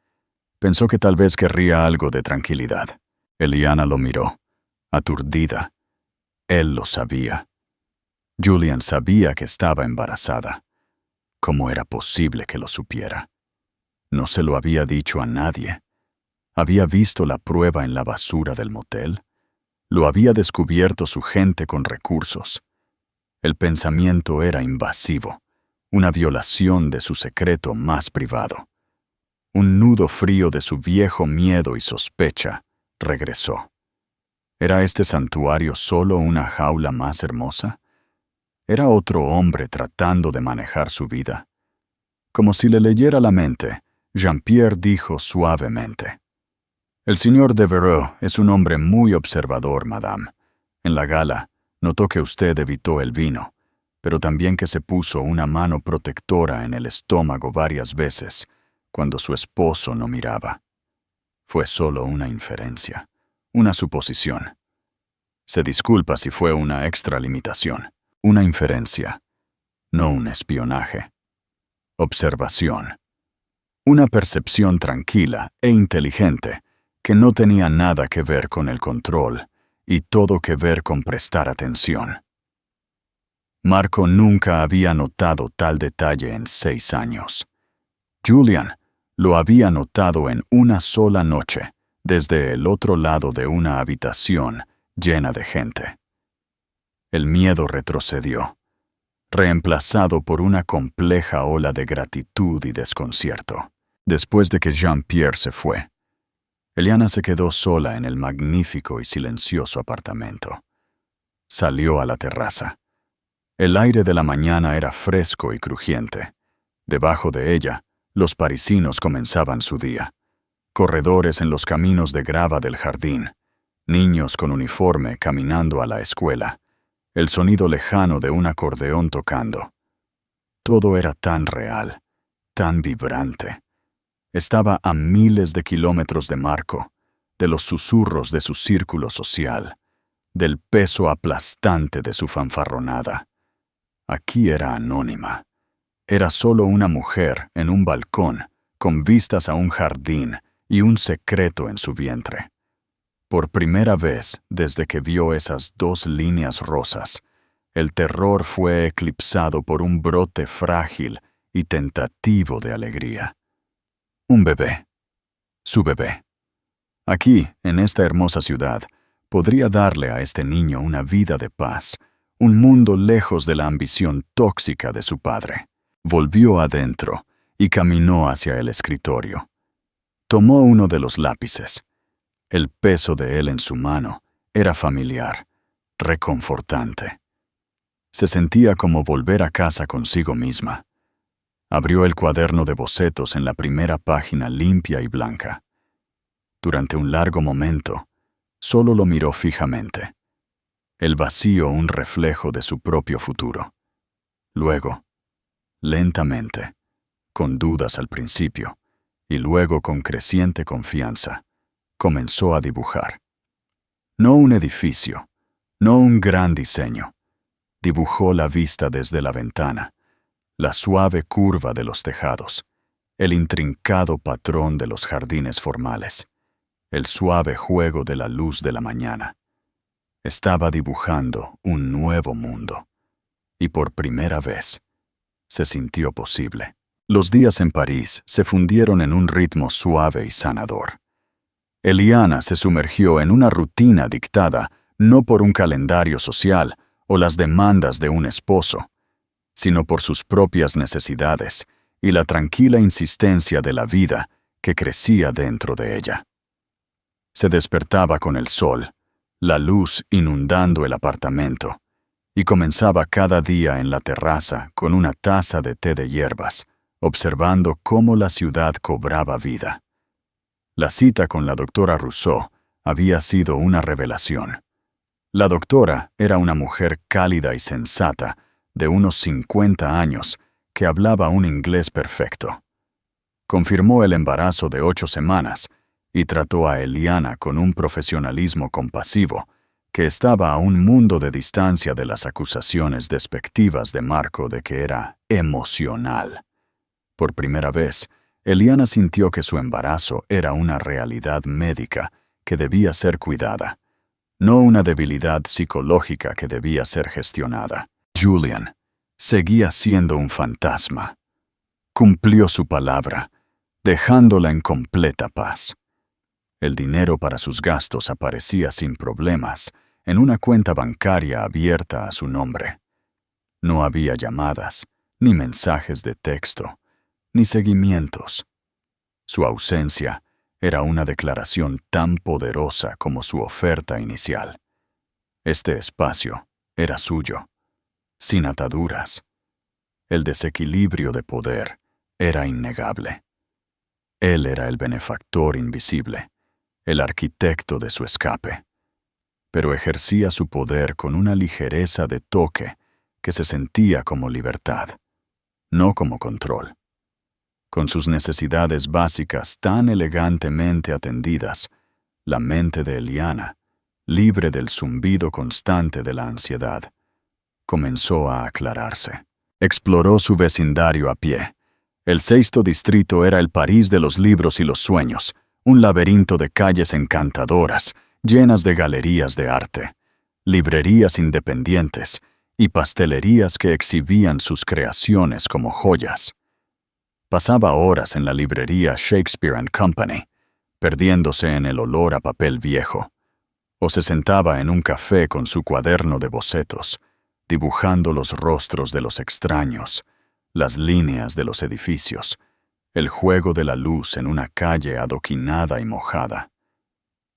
Pensó que tal vez querría algo de tranquilidad. Eliana lo miró, aturdida. Él lo sabía. Julian sabía que estaba embarazada. ¿Cómo era posible que lo supiera? No se lo había dicho a nadie. ¿Había visto la prueba en la basura del motel? Lo había descubierto su gente con recursos. El pensamiento era invasivo, una violación de su secreto más privado. Un nudo frío de su viejo miedo y sospecha regresó. ¿Era este santuario solo una jaula más hermosa? ¿Era otro hombre tratando de manejar su vida? Como si le leyera la mente, Jean-Pierre dijo suavemente: «El señor Devereux es un hombre muy observador, madame. En la gala, notó que usted evitó el vino, pero también que se puso una mano protectora en el estómago varias veces, cuando su esposo no miraba. Fue solo una inferencia, una suposición. Se disculpa si fue una extralimitación, una inferencia, no un espionaje. Observación. Una percepción tranquila e inteligente que no tenía nada que ver con el control y todo que ver con prestar atención. Marco nunca había notado tal detalle en 6 años. Julian lo había notado en una sola noche, desde el otro lado de una habitación llena de gente. El miedo retrocedió, reemplazado por una compleja ola de gratitud y desconcierto. Después de que Jean-Pierre se fue, Eliana se quedó sola en el magnífico y silencioso apartamento. Salió a la terraza. El aire de la mañana era fresco y crujiente. Debajo de ella, los parisinos comenzaban su día. Corredores en los caminos de grava del jardín, niños con uniforme caminando a la escuela, el sonido lejano de un acordeón tocando. Todo era tan real, tan vibrante. Estaba a miles de kilómetros de Marco, de los susurros de su círculo social, del peso aplastante de su fanfarronada. Aquí era anónima. Era solo una mujer en un balcón, con vistas a un jardín y un secreto en su vientre. Por primera vez desde que vio esas 2 líneas rosas, el terror fue eclipsado por un brote frágil y tentativo de alegría. Un bebé. Su bebé. Aquí, en esta hermosa ciudad, podría darle a este niño una vida de paz, un mundo lejos de la ambición tóxica de su padre. Volvió adentro y caminó hacia el escritorio. Tomó uno de los lápices. El peso de él en su mano era familiar, reconfortante. Se sentía como volver a casa consigo misma. Abrió el cuaderno de bocetos en la primera página limpia y blanca. Durante un largo momento, solo lo miró fijamente. El vacío un reflejo de su propio futuro. Luego, lentamente, con dudas al principio, y luego con creciente confianza, comenzó a dibujar. No un edificio, no un gran diseño. Dibujó la vista desde la ventana, la suave curva de los tejados, el intrincado patrón de los jardines formales, el suave juego de la luz de la mañana. Estaba dibujando un nuevo mundo, y por primera vez se sintió posible. Los días en París se fundieron en un ritmo suave y sanador. Eliana se sumergió en una rutina dictada no por un calendario social o las demandas de un esposo, sino por sus propias necesidades y la tranquila insistencia de la vida que crecía dentro de ella. Se despertaba con el sol, la luz inundando el apartamento, y comenzaba cada día en la terraza con una taza de té de hierbas, observando cómo la ciudad cobraba vida. La cita con la doctora Rousseau había sido una revelación. La doctora era una mujer cálida y sensata, de unos 50 años, que hablaba un inglés perfecto. Confirmó el embarazo de 8 semanas y trató a Eliana con un profesionalismo compasivo, que estaba a un mundo de distancia de las acusaciones despectivas de Marco de que era emocional. Por primera vez, Eliana sintió que su embarazo era una realidad médica que debía ser cuidada, no una debilidad psicológica que debía ser gestionada. Julian seguía siendo un fantasma. Cumplió su palabra, dejándola en completa paz. El dinero para sus gastos aparecía sin problemas en una cuenta bancaria abierta a su nombre. No había llamadas, ni mensajes de texto, ni seguimientos. Su ausencia era una declaración tan poderosa como su oferta inicial. Este espacio era suyo, sin ataduras. El desequilibrio de poder era innegable. Él era el benefactor invisible, el arquitecto de su escape, pero ejercía su poder con una ligereza de toque que se sentía como libertad, no como control. Con sus necesidades básicas tan elegantemente atendidas, la mente de Eliana, libre del zumbido constante de la ansiedad, comenzó a aclararse. Exploró su vecindario a pie. El sexto distrito era el París de los libros y los sueños, un laberinto de calles encantadoras, llenas de galerías de arte, librerías independientes y pastelerías que exhibían sus creaciones como joyas. Pasaba horas en la librería Shakespeare & Company, perdiéndose en el olor a papel viejo, o se sentaba en un café con su cuaderno de bocetos, dibujando los rostros de los extraños, las líneas de los edificios, el juego de la luz en una calle adoquinada y mojada.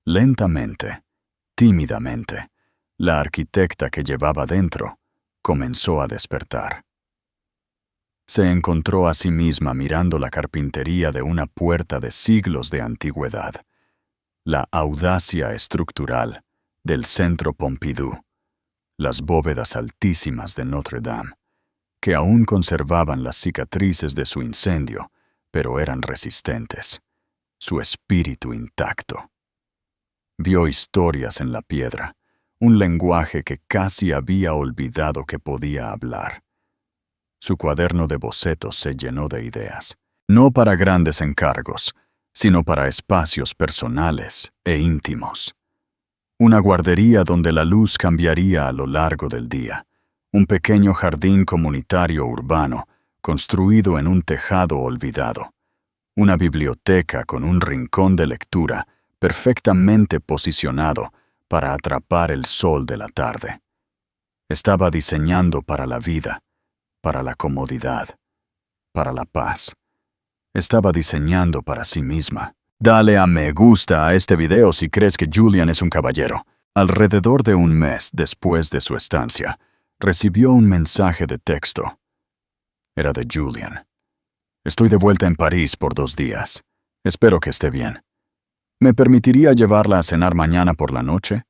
Lentamente, tímidamente, la arquitecta que llevaba dentro comenzó a despertar. Se encontró a sí misma mirando la carpintería de una puerta de siglos de antigüedad, la audacia estructural del Centro Pompidou, las bóvedas altísimas de Notre Dame, que aún conservaban las cicatrices de su incendio, pero eran resistentes, su espíritu intacto. Vio historias en la piedra, un lenguaje que casi había olvidado que podía hablar. Su cuaderno de bocetos se llenó de ideas, no para grandes encargos, sino para espacios personales e íntimos. Una guardería donde la luz cambiaría a lo largo del día, un pequeño jardín comunitario urbano construido en un tejado olvidado, una biblioteca con un rincón de lectura perfectamente posicionado para atrapar el sol de la tarde. Estaba diseñando para la vida, para la comodidad, para la paz. Estaba diseñando para sí misma. Dale a me gusta a este video si crees que Julian es un caballero. Alrededor de un mes después de su estancia, recibió un mensaje de texto. Era de Julian. Estoy de vuelta en París por 2 días. Espero que esté bien. ¿Me permitiría llevarla a cenar mañana por la noche?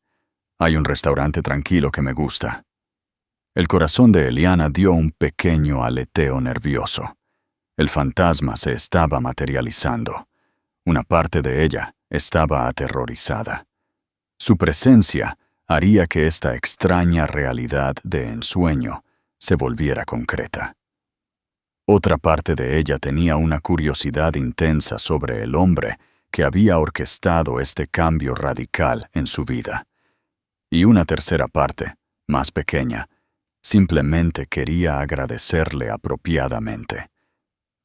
Hay un restaurante tranquilo que me gusta. El corazón de Eliana dio un pequeño aleteo nervioso. El fantasma se estaba materializando. Una parte de ella estaba aterrorizada. Su presencia haría que esta extraña realidad de ensueño se volviera concreta. Otra parte de ella tenía una curiosidad intensa sobre el hombre que había orquestado este cambio radical en su vida. Y una tercera parte, más pequeña, simplemente quería agradecerle apropiadamente.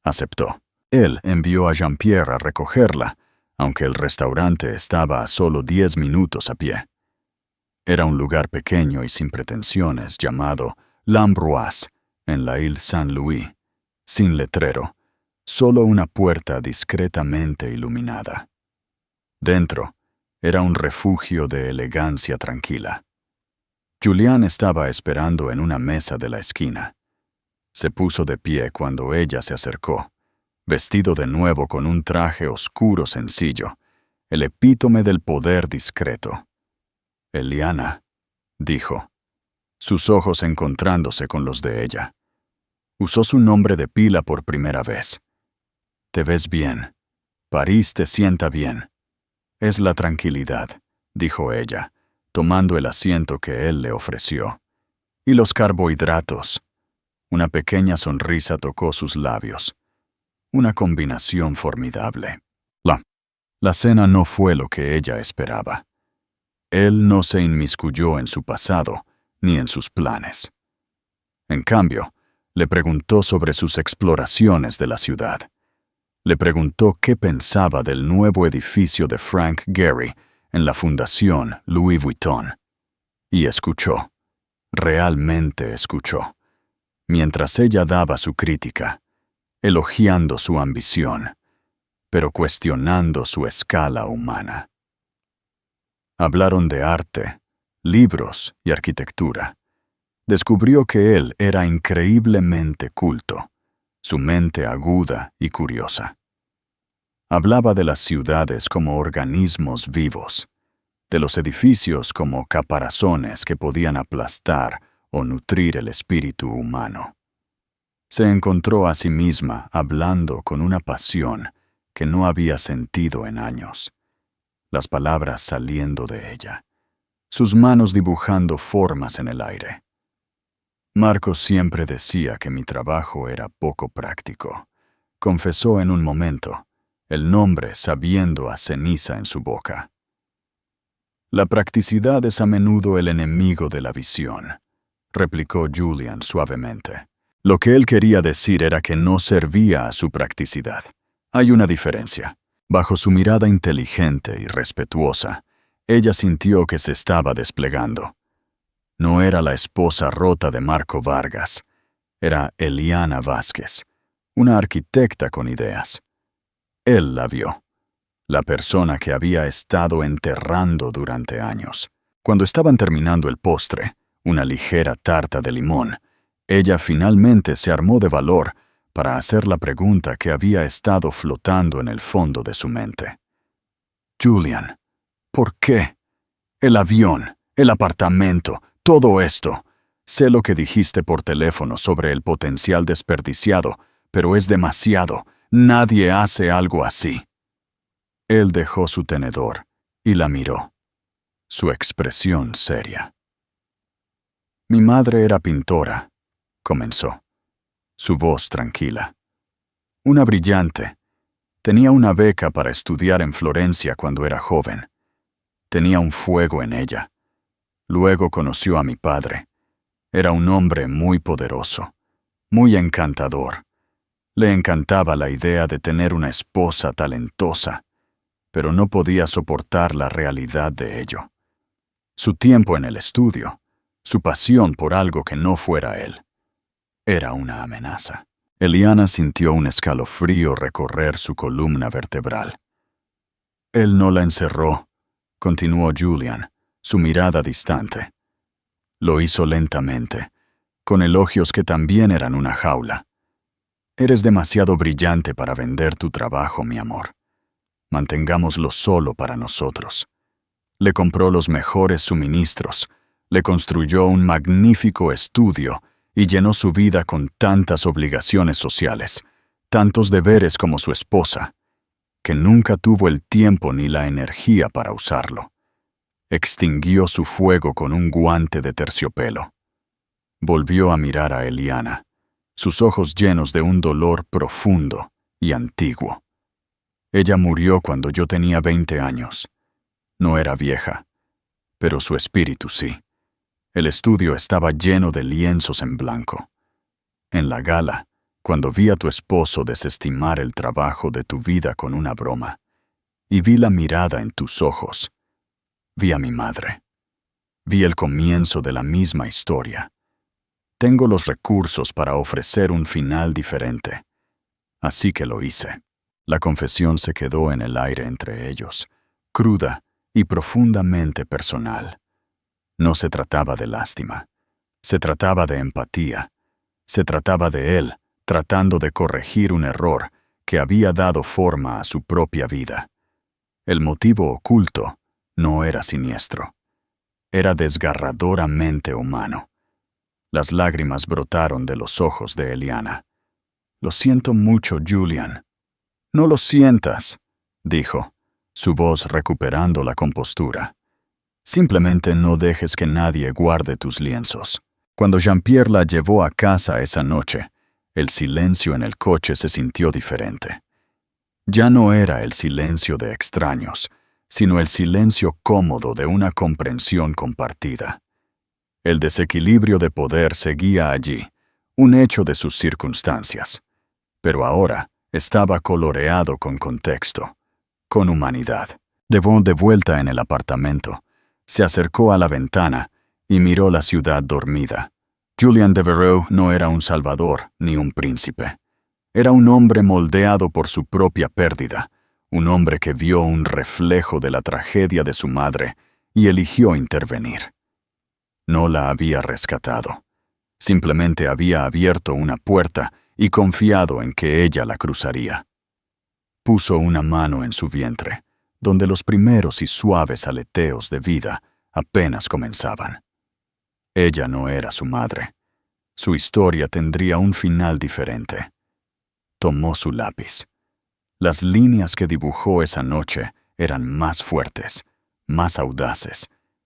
Aceptó. Él envió a Jean-Pierre a recogerla, aunque el restaurante estaba a solo 10 minutos a pie. Era un lugar pequeño y sin pretensiones llamado L'Ambroise, en la Ile Saint-Louis, sin letrero, solo una puerta discretamente iluminada. Dentro, era un refugio de elegancia tranquila. Julian estaba esperando en una mesa de la esquina. Se puso de pie cuando ella se acercó, vestido de nuevo con un traje oscuro sencillo, el epítome del poder discreto. Eliana, dijo, sus ojos encontrándose con los de ella. Usó su nombre de pila por primera vez. Te ves bien. París te sienta bien. Es la tranquilidad, dijo ella, tomando el asiento que él le ofreció. Y los carbohidratos. Una pequeña sonrisa tocó sus labios. Una combinación formidable. La cena no fue lo que ella esperaba. Él no se inmiscuyó en su pasado ni en sus planes. En cambio, le preguntó sobre sus exploraciones de la ciudad. Le preguntó qué pensaba del nuevo edificio de Frank Gehry en la Fundación Louis Vuitton. Y escuchó. Realmente escuchó. Mientras ella daba su crítica, elogiando su ambición, pero cuestionando su escala humana. Hablaron de arte, libros y arquitectura. Descubrió que él era increíblemente culto, su mente aguda y curiosa. Hablaba de las ciudades como organismos vivos, de los edificios como caparazones que podían aplastar o nutrir el espíritu humano. Se encontró a sí misma hablando con una pasión que no había sentido en años, las palabras saliendo de ella, sus manos dibujando formas en el aire. Marcos siempre decía que mi trabajo era poco práctico, confesó en un momento, el nombre sabiendo a ceniza en su boca. La practicidad es a menudo el enemigo de la visión, replicó Julian suavemente. Lo que él quería decir era que no servía a su practicidad. Hay una diferencia. Bajo su mirada inteligente y respetuosa, ella sintió que se estaba desplegando. No era la esposa rota de Marco Vargas, era Eliana Vázquez, una arquitecta con ideas. Él la vio, la persona que había estado enterrando durante años. Cuando estaban terminando el postre, una ligera tarta de limón, ella finalmente se armó de valor para hacer la pregunta que había estado flotando en el fondo de su mente. Julian, ¿por qué? El avión, el apartamento, todo esto. Sé lo que dijiste por teléfono sobre el potencial desperdiciado, pero es demasiado. Nadie hace algo así. Él dejó su tenedor y la miró, su expresión seria. Mi madre era pintora, comenzó, su voz tranquila. Una brillante. Tenía una beca para estudiar en Florencia cuando era joven. Tenía un fuego en ella. Luego conoció a mi padre. Era un hombre muy poderoso, muy encantador. Le encantaba la idea de tener una esposa talentosa, pero no podía soportar la realidad de ello. Su tiempo en el estudio, su pasión por algo que no fuera él, era una amenaza. Eliana sintió un escalofrío recorrer su columna vertebral. Él no la encerró, continuó Julian, su mirada distante. Lo hizo lentamente, con elogios que también eran una jaula. Eres demasiado brillante para vender tu trabajo, mi amor. Mantengámoslo solo para nosotros. Le compró los mejores suministros, le construyó un magnífico estudio y llenó su vida con tantas obligaciones sociales, tantos deberes como su esposa, que nunca tuvo el tiempo ni la energía para usarlo. Extinguió su fuego con un guante de terciopelo. Volvió a mirar a Eliana, sus ojos llenos de un dolor profundo y antiguo. Ella murió cuando yo tenía 20 años. No era vieja, pero su espíritu sí. El estudio estaba lleno de lienzos en blanco. En la gala, cuando vi a tu esposo desestimar el trabajo de tu vida con una broma, y vi la mirada en tus ojos, vi a mi madre. Vi el comienzo de la misma historia. Tengo los recursos para ofrecer un final diferente. Así que lo hice. La confesión se quedó en el aire entre ellos, cruda y profundamente personal. No se trataba de lástima. Se trataba de empatía. Se trataba de él tratando de corregir un error que había dado forma a su propia vida. El motivo oculto no era siniestro. Era desgarradoramente humano. Las lágrimas brotaron de los ojos de Eliana. Lo siento mucho, Julian. No lo sientas, dijo, su voz recuperando la compostura. Simplemente no dejes que nadie guarde tus lienzos. Cuando Jean-Pierre la llevó a casa esa noche, el silencio en el coche se sintió diferente. Ya no era el silencio de extraños, sino el silencio cómodo de una comprensión compartida. El desequilibrio de poder seguía allí, un hecho de sus circunstancias, pero ahora estaba coloreado con contexto, con humanidad. Devon, de vuelta en el apartamento, se acercó a la ventana y miró la ciudad dormida. Julian Devereux no era un salvador ni un príncipe. Era un hombre moldeado por su propia pérdida, un hombre que vio un reflejo de la tragedia de su madre y eligió intervenir. No la había rescatado. Simplemente había abierto una puerta y confiado en que ella la cruzaría. Puso una mano en su vientre, donde los primeros y suaves aleteos de vida apenas comenzaban. Ella no era su madre. Su historia tendría un final diferente. Tomó su lápiz. Las líneas que dibujó esa noche eran más fuertes, más audaces,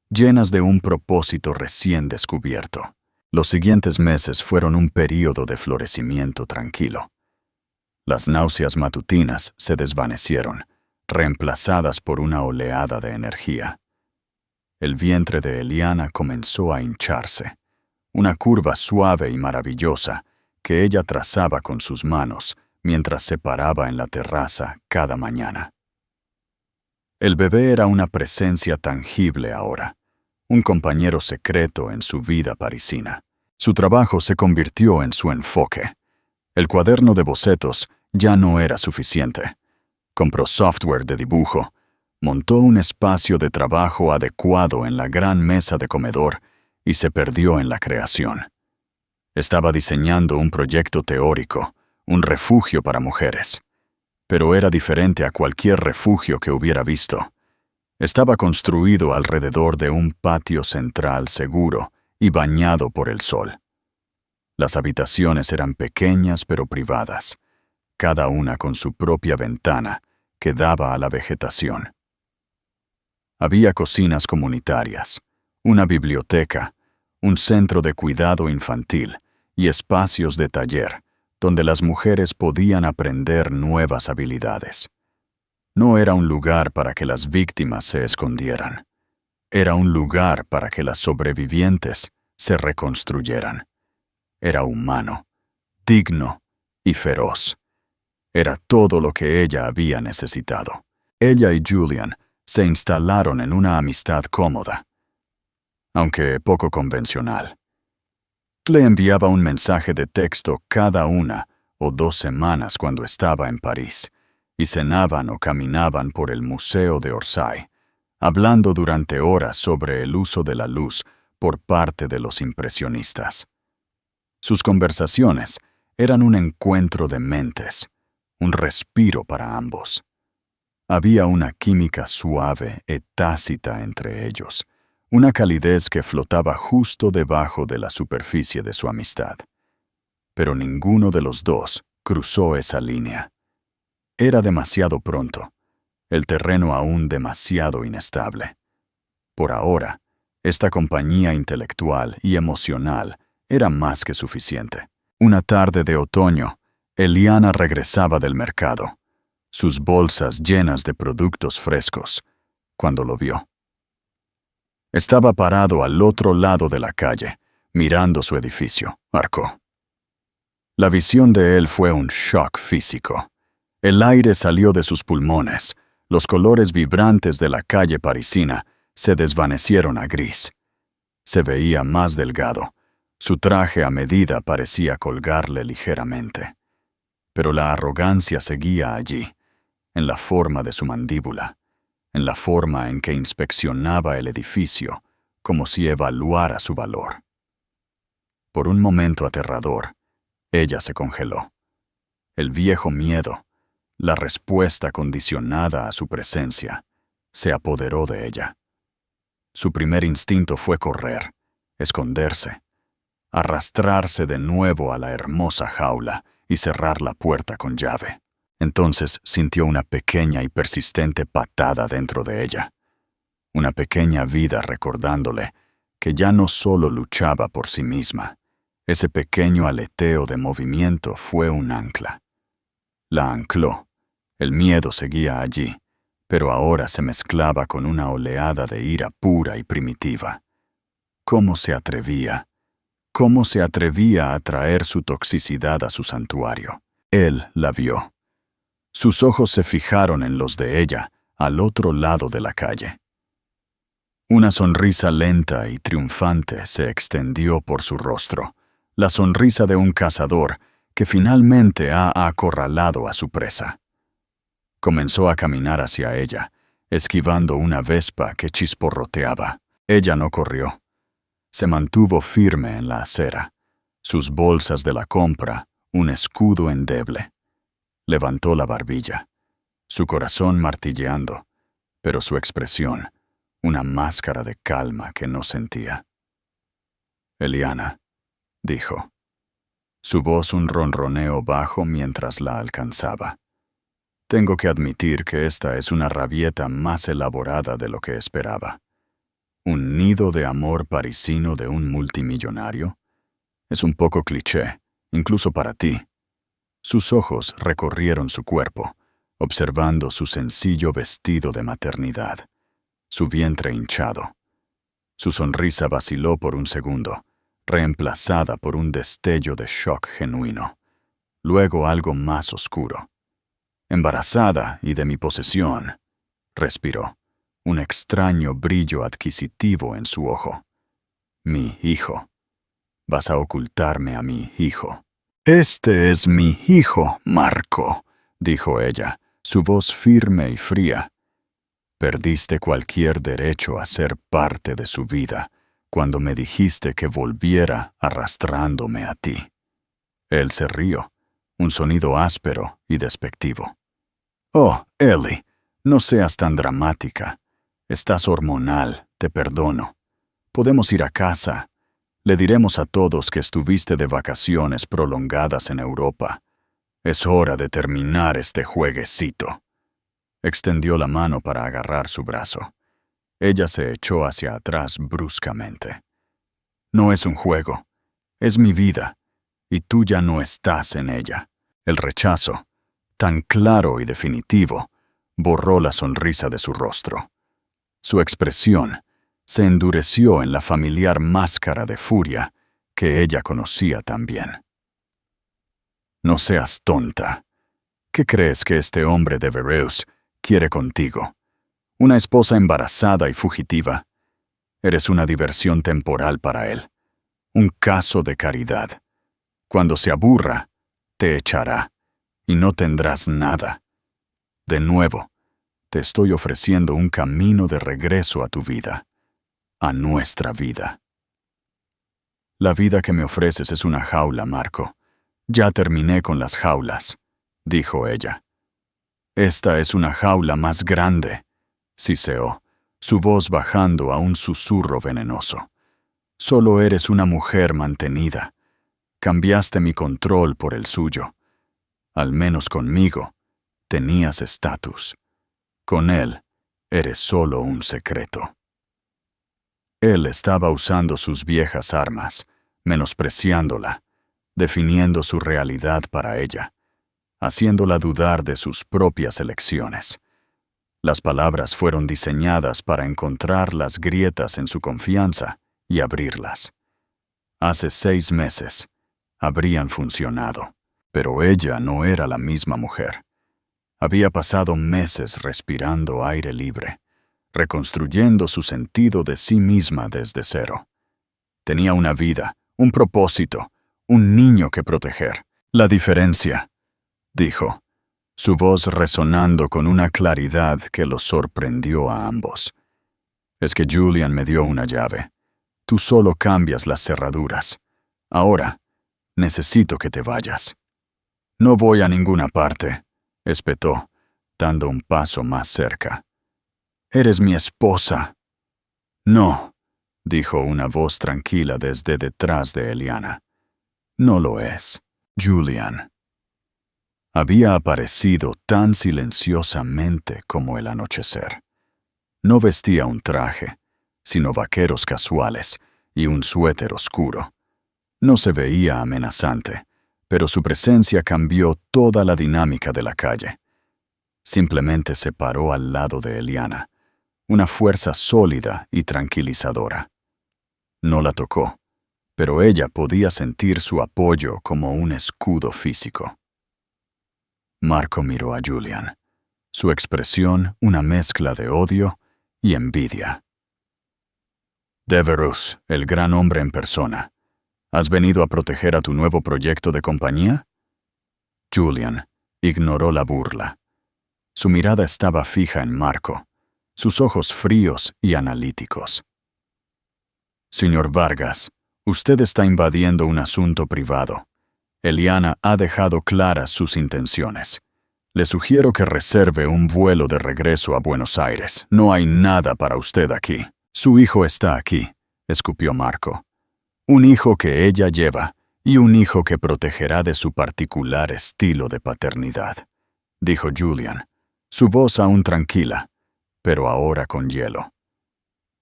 llenas de un propósito recién descubierto. Los siguientes meses fueron un período de florecimiento tranquilo. Las náuseas matutinas se desvanecieron, reemplazadas por una oleada de energía. El vientre de Eliana comenzó a hincharse, una curva suave y maravillosa que ella trazaba con sus manos mientras se paraba en la terraza cada mañana. El bebé era una presencia tangible ahora, un compañero secreto en su vida parisina. Su trabajo se convirtió en su enfoque. El cuaderno de bocetos ya no era suficiente. Compró software de dibujo, montó un espacio de trabajo adecuado en la gran mesa de comedor y se perdió en la creación. Estaba diseñando un proyecto teórico, un refugio para mujeres. Pero era diferente a cualquier refugio que hubiera visto. Estaba construido alrededor de un patio central seguro y bañado por el sol. Las habitaciones eran pequeñas pero privadas, cada una con su propia ventana que daba a la vegetación. Había cocinas comunitarias, una biblioteca, un centro de cuidado infantil y espacios de taller donde las mujeres podían aprender nuevas habilidades. No era un lugar para que las víctimas se escondieran. Era un lugar para que las sobrevivientes se reconstruyeran. Era humano, digno y feroz. Era todo lo que ella había necesitado. Ella y Julian se instalaron en una amistad cómoda, aunque poco convencional. Le enviaba un mensaje de texto cada 1 o 2 semanas cuando estaba en París, y cenaban o caminaban por el Museo de Orsay, hablando durante horas sobre el uso de la luz por parte de los impresionistas. Sus conversaciones eran un encuentro de mentes, un respiro para ambos. Había una química suave y tácita entre ellos, una calidez que flotaba justo debajo de la superficie de su amistad. Pero ninguno de los dos cruzó esa línea. Era demasiado pronto, el terreno aún demasiado inestable. Por ahora, esta compañía intelectual y emocional era más que suficiente. Una tarde de otoño, Eliana regresaba del mercado, sus bolsas llenas de productos frescos, cuando lo vio. Estaba parado al otro lado de la calle, mirando su edificio, Arco. La visión de él fue un shock físico. El aire salió de sus pulmones, los colores vibrantes de la calle parisina se desvanecieron a gris. Se veía más delgado, su traje a medida parecía colgarle ligeramente. Pero la arrogancia seguía allí, en la forma de su mandíbula, en la forma en que inspeccionaba el edificio, como si evaluara su valor. Por un momento aterrador, ella se congeló. El viejo miedo, la respuesta condicionada a su presencia, se apoderó de ella. Su primer instinto fue correr, esconderse, arrastrarse de nuevo a la hermosa jaula y cerrar la puerta con llave. Entonces sintió una pequeña y persistente patada dentro de ella, una pequeña vida recordándole que ya no solo luchaba por sí misma. Ese pequeño aleteo de movimiento fue un ancla. La ancló. El miedo seguía allí, pero ahora se mezclaba con una oleada de ira pura y primitiva. ¿Cómo se atrevía? ¿Cómo se atrevía a traer su toxicidad a su santuario? Él la vio. Sus ojos se fijaron en los de ella, al otro lado de la calle. Una sonrisa lenta y triunfante se extendió por su rostro, la sonrisa de un cazador que finalmente ha acorralado a su presa. Comenzó a caminar hacia ella, esquivando una vespa que chisporroteaba. Ella no corrió. Se mantuvo firme en la acera, sus bolsas de la compra, un escudo endeble. Levantó la barbilla, su corazón martilleando, pero su expresión, una máscara de calma que no sentía. «Eliana», dijo. Su voz un ronroneo bajo mientras la alcanzaba. Tengo que admitir que esta es una rabieta más elaborada de lo que esperaba. ¿Un nido de amor parisino de un multimillonario? Es un poco cliché, incluso para ti. Sus ojos recorrieron su cuerpo, observando su sencillo vestido de maternidad, su vientre hinchado. Su sonrisa vaciló por un segundo, reemplazada por un destello de shock genuino. Luego algo más oscuro. «Embarazada y de mi posesión», respiró, un extraño brillo adquisitivo en su ojo. «Mi hijo. Vas a ocultarme a mi hijo». «Este es mi hijo, Marco», dijo ella, su voz firme y fría. «Perdiste cualquier derecho a ser parte de su vida cuando me dijiste que volviera arrastrándome a ti». Él se rió, un sonido áspero y despectivo. «Oh, Ellie, no seas tan dramática. Estás hormonal, te perdono. Podemos ir a casa. Le diremos a todos que estuviste de vacaciones prolongadas en Europa. Es hora de terminar este jueguecito». Extendió la mano para agarrar su brazo. Ella se echó hacia atrás bruscamente. «No es un juego. Es mi vida, y tú ya no estás en ella». El rechazo, tan claro y definitivo, borró la sonrisa de su rostro. Su expresión se endureció en la familiar máscara de furia que ella conocía tan bien. «No seas tonta. ¿Qué crees que este hombre de Vereus quiere contigo? ¿Una esposa embarazada y fugitiva? Eres una diversión temporal para él. Un caso de caridad. Cuando se aburra, te echará, y no tendrás nada. De nuevo, te estoy ofreciendo un camino de regreso a tu vida, a nuestra vida». «La vida que me ofreces es una jaula, Marco. Ya terminé con las jaulas», dijo ella. «Esta es una jaula más grande», siseó, su voz bajando a un susurro venenoso. «Solo eres una mujer mantenida. Cambiaste mi control por el suyo. Al menos conmigo, tenías estatus. Con él, eres solo un secreto». Él estaba usando sus viejas armas, menospreciándola, definiendo su realidad para ella, haciéndola dudar de sus propias elecciones. Las palabras fueron diseñadas para encontrar las grietas en su confianza y abrirlas. Hace 6 meses, habrían funcionado, pero ella no era la misma mujer. Había pasado meses respirando aire libre, reconstruyendo su sentido de sí misma desde cero. Tenía una vida, un propósito, un niño que proteger. «La diferencia», dijo, su voz resonando con una claridad que los sorprendió a ambos, «es que Julian me dio una llave. Tú solo cambias las cerraduras. Ahora, necesito que te vayas». «No voy a ninguna parte», espetó, dando un paso más cerca. «Eres mi esposa». «No», dijo una voz tranquila desde detrás de Eliana. «No lo es, Julian». Había aparecido tan silenciosamente como el anochecer. No vestía un traje, sino vaqueros casuales y un suéter oscuro. No se veía amenazante, pero su presencia cambió toda la dinámica de la calle. Simplemente se paró al lado de Eliana, una fuerza sólida y tranquilizadora. No la tocó, pero ella podía sentir su apoyo como un escudo físico. Marco miró a Julian, su expresión una mezcla de odio y envidia. «Devereux, el gran hombre en persona, ¿has venido a proteger a tu nuevo proyecto de compañía? Julian ignoró la burla. Su mirada estaba fija en Marco, sus ojos fríos y analíticos. Señor Vargas, usted está invadiendo un asunto privado. Eliana ha dejado claras sus intenciones. Le sugiero que reserve un vuelo de regreso a Buenos Aires. No hay nada para usted aquí. Su hijo está aquí, escupió Marco. Un hijo que ella lleva y un hijo que protegerá de su particular estilo de paternidad, dijo Julian, su voz aún tranquila, pero ahora con hielo.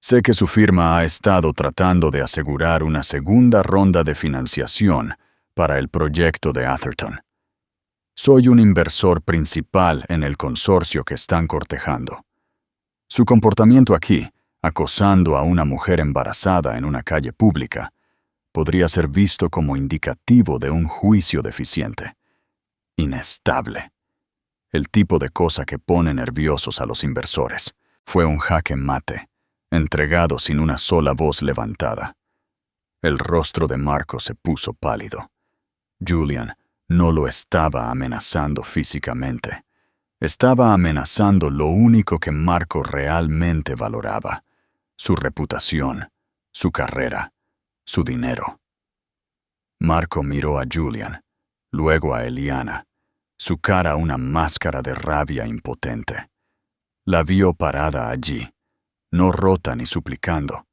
Sé que su firma ha estado tratando de asegurar una segunda ronda de financiación para el proyecto de Atherton. Soy un inversor principal en el consorcio que están cortejando. Su comportamiento aquí, acosando a una mujer embarazada en una calle pública, podría ser visto como indicativo de un juicio deficiente. Inestable. El tipo de cosa que pone nerviosos a los inversores. Fue un jaque mate, entregado sin una sola voz levantada. El rostro de Marco se puso pálido. Julian no lo estaba amenazando físicamente. Estaba amenazando lo único que Marco realmente valoraba: su reputación, su carrera, su dinero. Marco miró a Julian, luego a Eliana, su cara una máscara de rabia impotente. La vio parada allí, no rota ni suplicando,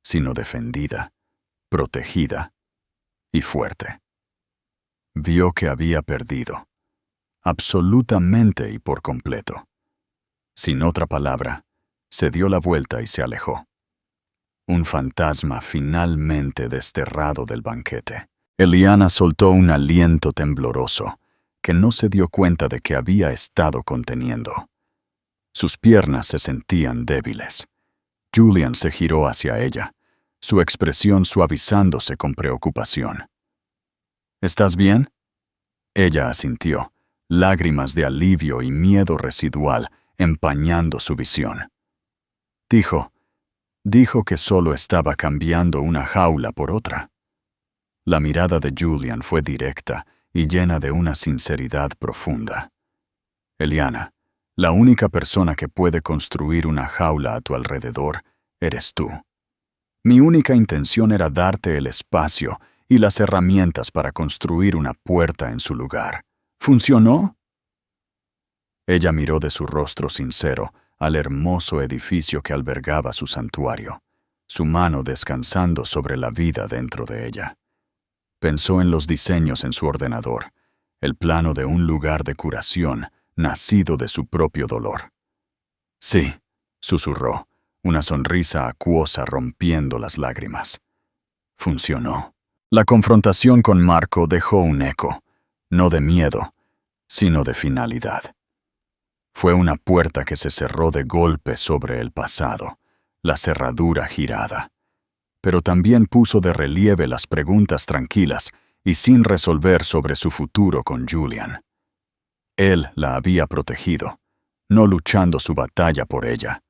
sino defendida, protegida y fuerte. Vio que había perdido, absolutamente y por completo. Sin otra palabra, se dio la vuelta y se alejó. Un fantasma finalmente desterrado del banquete. Eliana soltó un aliento tembloroso, que no se dio cuenta de que había estado conteniendo. Sus piernas se sentían débiles. Julian se giró hacia ella, su expresión suavizándose con preocupación. ¿Estás bien? Ella asintió, lágrimas de alivio y miedo residual empañando su visión. Dijo que solo estaba cambiando una jaula por otra. La mirada de Julian fue directa y llena de una sinceridad profunda. Eliana, la única persona que puede construir una jaula a tu alrededor eres tú. Mi única intención era darte el espacio y las herramientas para construir una puerta en su lugar. ¿Funcionó? Ella miró de su rostro sincero al hermoso edificio que albergaba su santuario, su mano descansando sobre la vida dentro de ella. Pensó en los diseños en su ordenador, el plano de un lugar de curación nacido de su propio dolor. Sí, susurró, una sonrisa acuosa rompiendo las lágrimas. Funcionó. La confrontación con Marco dejó un eco, no de miedo, sino de finalidad. Fue una puerta que se cerró de golpe sobre el pasado, la cerradura girada. Pero también puso de relieve las preguntas tranquilas y sin resolver sobre su futuro con Julian. Él la había protegido, no luchando su batalla por ella,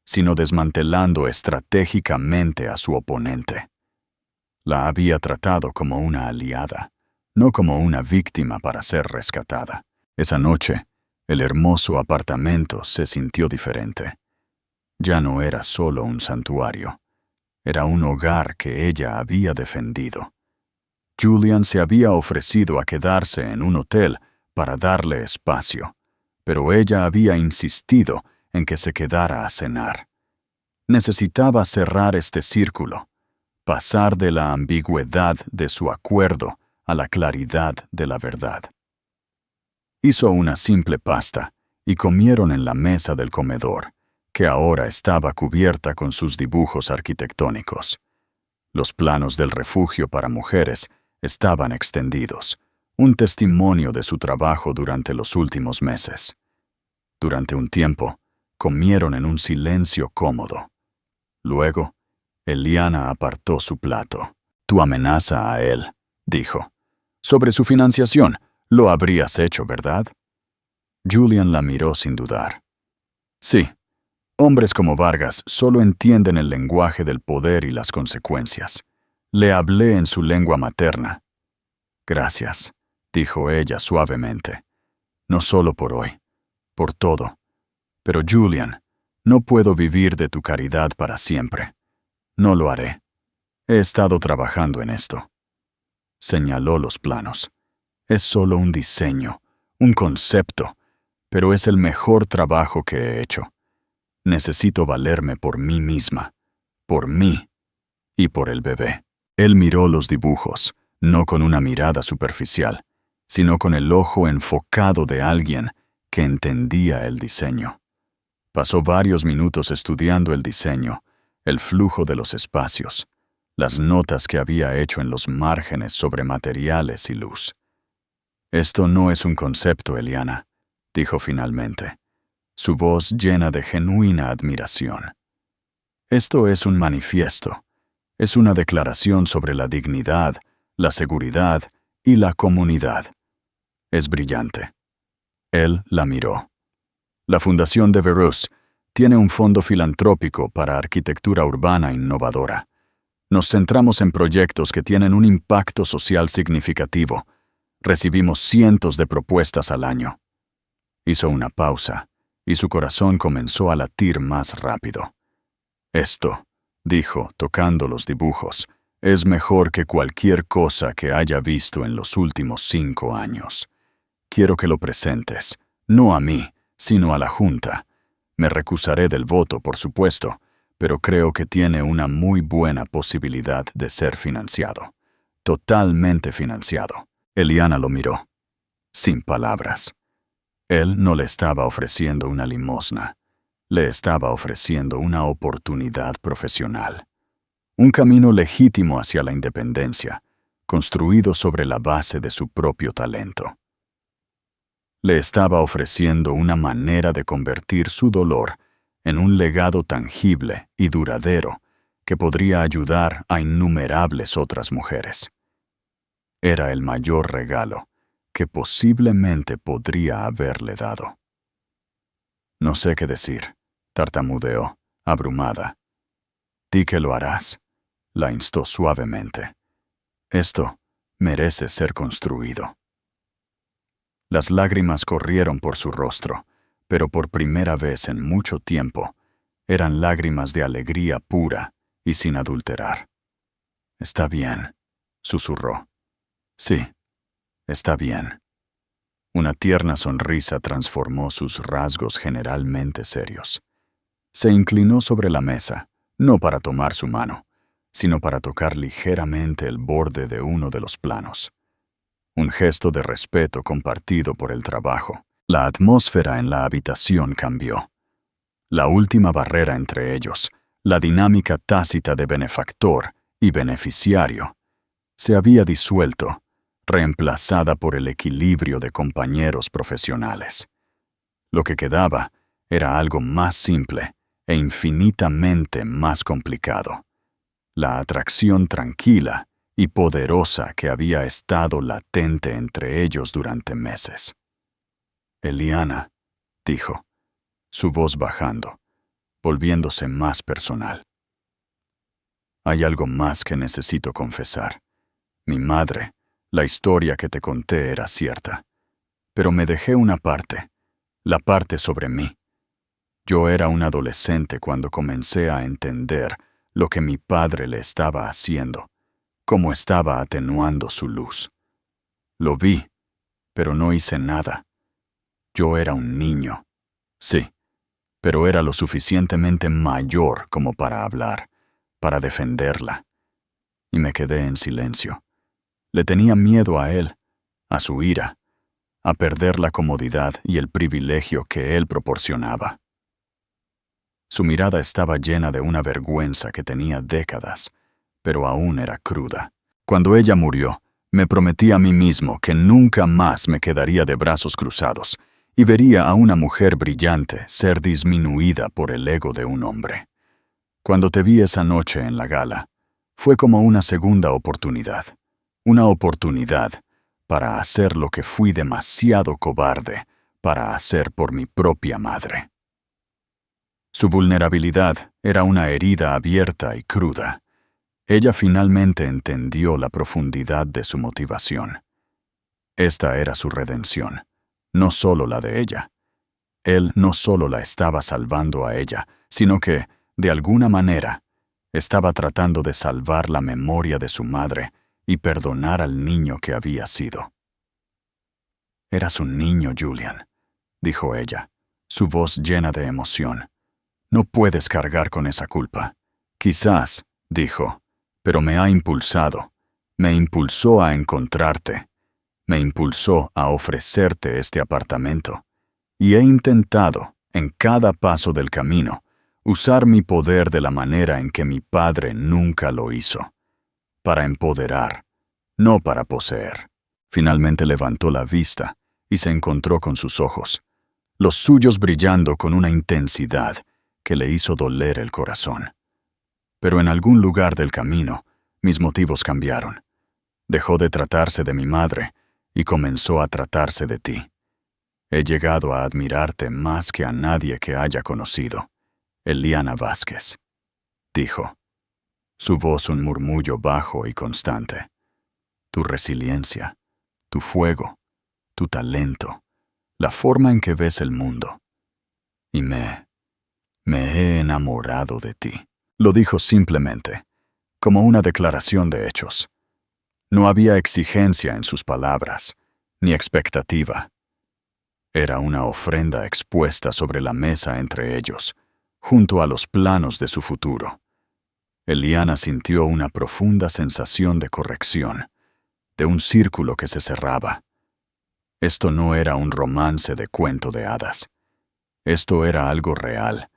sino desmantelando estratégicamente a su oponente. La había tratado como una aliada, no como una víctima para ser rescatada. Esa noche, el hermoso apartamento se sintió diferente. Ya no era solo un santuario. Era un hogar que ella había defendido. Julian se había ofrecido a quedarse en un hotel para darle espacio, pero ella había insistido en que se quedara a cenar. Necesitaba cerrar este círculo, pasar de la ambigüedad de su acuerdo a la claridad de la verdad. Hizo una simple pasta y comieron en la mesa del comedor, que ahora estaba cubierta con sus dibujos arquitectónicos. Los planos del refugio para mujeres estaban extendidos, un testimonio de su trabajo durante los últimos meses. Durante un tiempo, comieron en un silencio cómodo. Luego, Eliana apartó su plato. «Tu amenaza a él», dijo. «Sobre su financiación, lo habrías hecho, ¿verdad?» Julian la miró sin dudar. «Sí. Hombres como Vargas solo entienden el lenguaje del poder y las consecuencias. Le hablé en su lengua materna». «Gracias. dijo ella suavemente. No solo por hoy, por todo. Pero Julian, no puedo vivir de tu caridad para siempre. No lo haré. He estado trabajando en esto. Señaló los planos. Es solo un diseño, un concepto, pero es el mejor trabajo que he hecho. Necesito valerme por mí misma, por mí y por el bebé. Él miró los dibujos, no con una mirada superficial, sino con el ojo enfocado de alguien que entendía el diseño. Pasó varios minutos estudiando el diseño, el flujo de los espacios, las notas que había hecho en los márgenes sobre materiales y luz. Esto no es un concepto, Eliana, dijo finalmente, su voz llena de genuina admiración. Esto es un manifiesto, es una declaración sobre la dignidad, la seguridad y la comunidad. Es brillante. Él la miró. La Fundación de Verus tiene un fondo filantrópico para arquitectura urbana innovadora. Nos centramos en proyectos que tienen un impacto social significativo. Recibimos cientos de propuestas al año. Hizo una pausa, y su corazón comenzó a latir más rápido. Esto, dijo, tocando los dibujos, es mejor que cualquier cosa que haya visto en los últimos 5 años. Quiero que lo presentes, no a mí, sino a la Junta. Me recusaré del voto, por supuesto, pero creo que tiene una muy buena posibilidad de ser financiado. Totalmente financiado. Eliana lo miró, sin palabras. Él no le estaba ofreciendo una limosna. Le estaba ofreciendo una oportunidad profesional. Un camino legítimo hacia la independencia, construido sobre la base de su propio talento. Le estaba ofreciendo una manera de convertir su dolor en un legado tangible y duradero que podría ayudar a innumerables otras mujeres. Era el mayor regalo que posiblemente podría haberle dado. No sé qué decir, tartamudeó, abrumada. Di que lo harás, la instó suavemente. Esto merece ser construido. Las lágrimas corrieron por su rostro, pero por primera vez en mucho tiempo, eran lágrimas de alegría pura y sin adulterar. Está bien, susurró. Sí, está bien. Una tierna sonrisa transformó sus rasgos generalmente serios. Se inclinó sobre la mesa, no para tomar su mano, sino para tocar ligeramente el borde de uno de los planos. Un gesto de respeto compartido por el trabajo. La atmósfera en la habitación cambió. La última barrera entre ellos, la dinámica tácita de benefactor y beneficiario, se había disuelto, reemplazada por el equilibrio de compañeros profesionales. Lo que quedaba era algo más simple e infinitamente más complicado. La atracción tranquila y poderosa que había estado latente entre ellos durante meses. Eliana, dijo, su voz bajando, volviéndose más personal. Hay algo más que necesito confesar. Mi madre, la historia que te conté era cierta, pero me dejé una parte, la parte sobre mí. Yo era un adolescente cuando comencé a entender lo que mi padre le estaba haciendo, cómo estaba atenuando su luz. Lo vi, pero no hice nada. Yo era un niño, sí, pero era lo suficientemente mayor como para hablar, para defenderla. Y me quedé en silencio. Le tenía miedo a él, a su ira, a perder la comodidad y el privilegio que él proporcionaba. Su mirada estaba llena de una vergüenza que tenía décadas, pero aún era cruda. Cuando ella murió, me prometí a mí mismo que nunca más me quedaría de brazos cruzados y vería a una mujer brillante ser disminuida por el ego de un hombre. Cuando te vi esa noche en la gala, fue como una segunda oportunidad. Una oportunidad para hacer lo que fui demasiado cobarde para hacer por mi propia madre. Su vulnerabilidad era una herida abierta y cruda. Ella finalmente entendió la profundidad de su motivación. Esta era su redención, no solo la de ella. Él no solo la estaba salvando a ella, sino que, de alguna manera, estaba tratando de salvar la memoria de su madre y perdonar al niño que había sido. «Eras un niño, Julian», dijo ella, su voz llena de emoción. «No puedes cargar con esa culpa». «Quizás», dijo, «pero me ha impulsado. Me impulsó a encontrarte. Me impulsó a ofrecerte este apartamento. Y he intentado, en cada paso del camino, usar mi poder de la manera en que mi padre nunca lo hizo. Para empoderar, no para poseer». Finalmente levantó la vista y se encontró con sus ojos, los suyos brillando con una intensidad que le hizo doler el corazón. Pero en algún lugar del camino, mis motivos cambiaron. Dejó de tratarse de mi madre y comenzó a tratarse de ti. He llegado a admirarte más que a nadie que haya conocido. Eliana Vázquez, dijo, su voz un murmullo bajo y constante. Tu resiliencia, tu fuego, tu talento, la forma en que ves el mundo. Y me he enamorado de ti. Lo dijo simplemente, como una declaración de hechos. No había exigencia en sus palabras, ni expectativa. Era una ofrenda expuesta sobre la mesa entre ellos, junto a los planos de su futuro. Eliana sintió una profunda sensación de corrección, de un círculo que se cerraba. Esto no era un romance de cuento de hadas. Esto era algo real,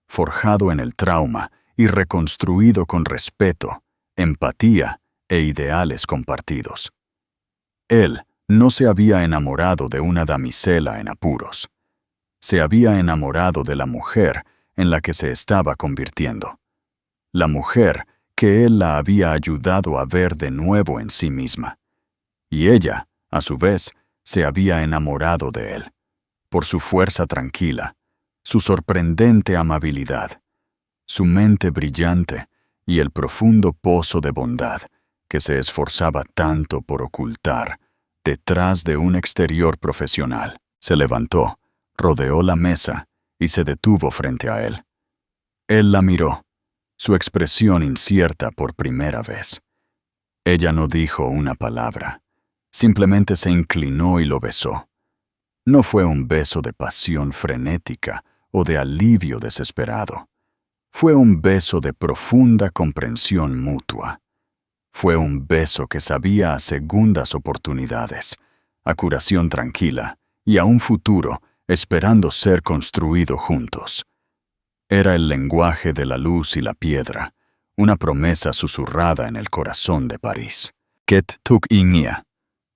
forjado en el trauma y reconstruido con respeto, empatía e ideales compartidos. Él no se había enamorado de una damisela en apuros. Se había enamorado de la mujer en la que se estaba convirtiendo. La mujer que él la había ayudado a ver de nuevo en sí misma. Y ella, a su vez, se había enamorado de él, por su fuerza tranquila, su sorprendente amabilidad, su mente brillante y el profundo pozo de bondad que se esforzaba tanto por ocultar detrás de un exterior profesional. Se levantó, rodeó la mesa y se detuvo frente a él. Él la miró, su expresión incierta por primera vez. Ella no dijo una palabra, simplemente se inclinó y lo besó. No fue un beso de pasión frenética o de alivio desesperado. Fue un beso de profunda comprensión mutua. Fue un beso que sabía a segundas oportunidades, a curación tranquila y a un futuro esperando ser construido juntos. Era el lenguaje de la luz y la piedra, una promesa susurrada en el corazón de París. Ket tuk inia.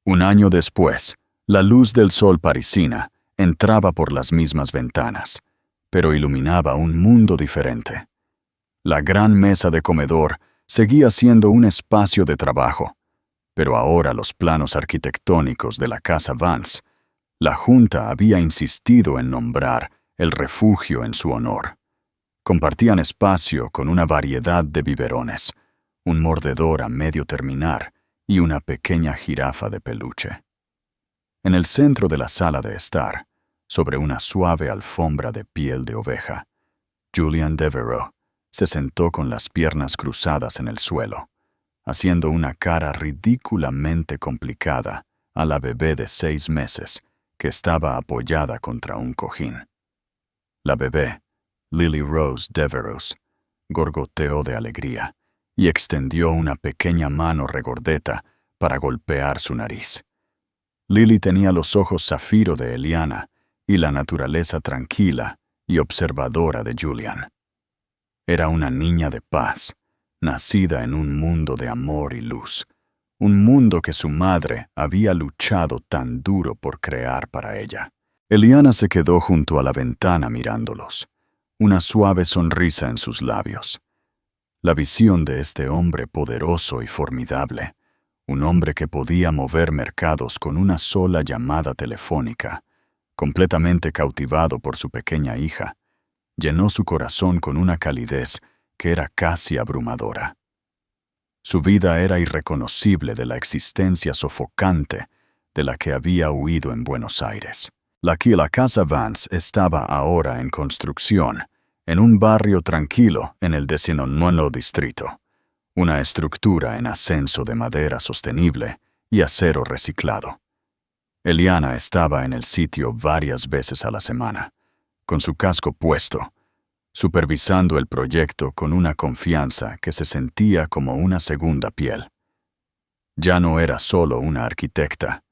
Un año después, la luz del sol parisina entraba por las mismas ventanas, pero iluminaba un mundo diferente. La gran mesa de comedor seguía siendo un espacio de trabajo, pero ahora los planos arquitectónicos de la Casa Vance, la Junta había insistido en nombrar el refugio en su honor. Compartían espacio con una variedad de biberones, un mordedor a medio terminar y una pequeña jirafa de peluche. En el centro de la sala de estar, sobre una suave alfombra de piel de oveja, Julian Devereux se sentó con las piernas cruzadas en el suelo, haciendo una cara ridículamente complicada a la bebé de 6 meses que estaba apoyada contra un cojín. La bebé, Lily Rose Devereux, gorgoteó de alegría y extendió una pequeña mano regordeta para golpear su nariz. Lily tenía los ojos zafiro de Eliana y la naturaleza tranquila y observadora de Julian. Era una niña de paz, nacida en un mundo de amor y luz, un mundo que su madre había luchado tan duro por crear para ella. Eliana se quedó junto a la ventana mirándolos, una suave sonrisa en sus labios. La visión de este hombre poderoso y formidable, un hombre que podía mover mercados con una sola llamada telefónica, completamente cautivado por su pequeña hija, llenó su corazón con una calidez que era casi abrumadora. Su vida era irreconocible de la existencia sofocante, de la que había huido en Buenos Aires. La casa Vance estaba ahora en construcción, en un barrio tranquilo en el 19º distrito, una estructura en ascenso de madera sostenible y acero reciclado. Eliana estaba en el sitio varias veces a la semana, con su casco puesto, supervisando el proyecto con una confianza que se sentía como una segunda piel. Ya no era solo una arquitecta,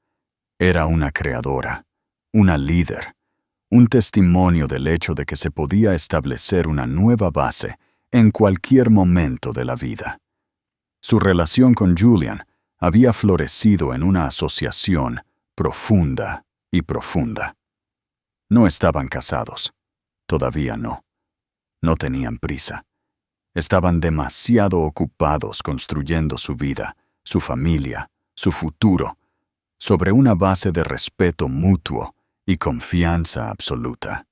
era una creadora, una líder, un testimonio del hecho de que se podía establecer una nueva base en cualquier momento de la vida. Su relación con Julian había florecido en una asociación profunda y profunda. No estaban casados, todavía no. No tenían prisa. Estaban demasiado ocupados construyendo su vida, su familia, su futuro, sobre una base de respeto mutuo y confianza absoluta.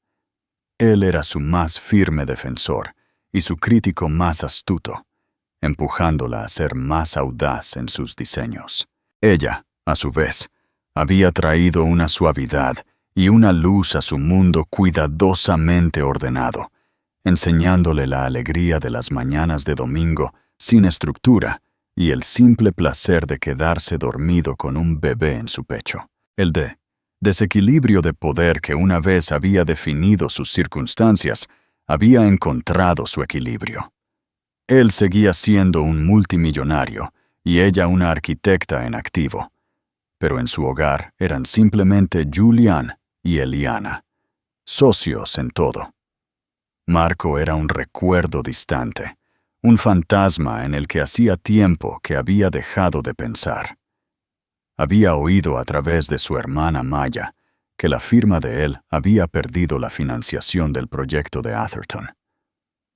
Él era su más firme defensor y su crítico más astuto, empujándola a ser más audaz en sus diseños. Ella, a su vez, había traído una suavidad y una luz a su mundo cuidadosamente ordenado, enseñándole la alegría de las mañanas de domingo sin estructura y el simple placer de quedarse dormido con un bebé en su pecho. El desequilibrio de poder que una vez había definido sus circunstancias había encontrado su equilibrio. Él seguía siendo un multimillonario y ella una arquitecta en activo, pero en su hogar eran simplemente Julian y Eliana, socios en todo. Marco era un recuerdo distante, un fantasma en el que hacía tiempo que había dejado de pensar. Había oído a través de su hermana Maya que la firma de él había perdido la financiación del proyecto de Atherton.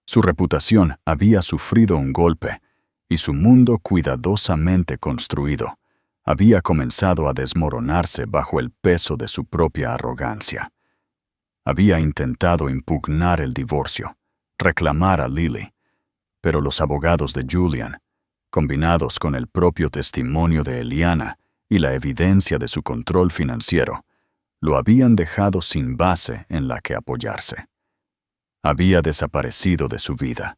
Su reputación había sufrido un golpe y su mundo cuidadosamente construido había comenzado a desmoronarse bajo el peso de su propia arrogancia. Había intentado impugnar el divorcio, reclamar a Lily, pero los abogados de Julian, combinados con el propio testimonio de Eliana y la evidencia de su control financiero, lo habían dejado sin base en la que apoyarse. Había desaparecido de su vida,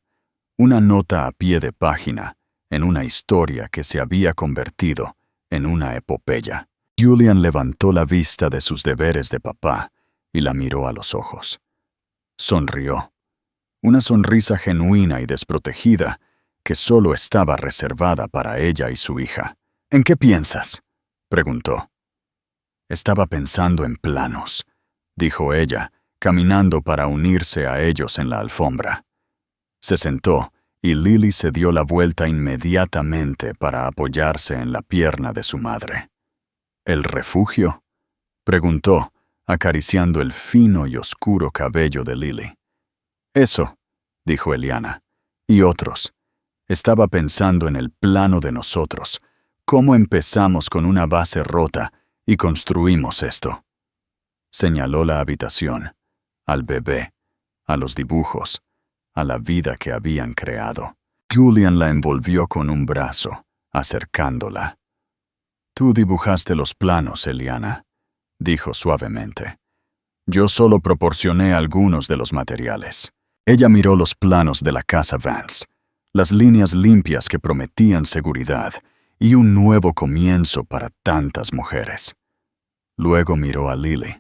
una nota a pie de página en una historia que se había convertido en una epopeya. Julian levantó la vista de sus deberes de papá y la miró a los ojos. Sonrió, una sonrisa genuina y desprotegida que solo estaba reservada para ella y su hija. ¿En qué piensas?, preguntó. Estaba pensando en planos, dijo ella, caminando para unirse a ellos en la alfombra. Se sentó y Lily se dio la vuelta inmediatamente para apoyarse en la pierna de su madre. ¿El refugio?, preguntó, acariciando el fino y oscuro cabello de Lily. Eso, dijo Eliana, y otros. Estaba pensando en el plano de nosotros, cómo empezamos con una base rota y construimos esto. Señaló la habitación, al bebé, a los dibujos, a la vida que habían creado. Julian la envolvió con un brazo, acercándola. Tú dibujaste los planos, Eliana, dijo suavemente. Yo solo proporcioné algunos de los materiales. Ella miró los planos de la casa Vance, las líneas limpias que prometían seguridad y un nuevo comienzo para tantas mujeres. Luego miró a Lily,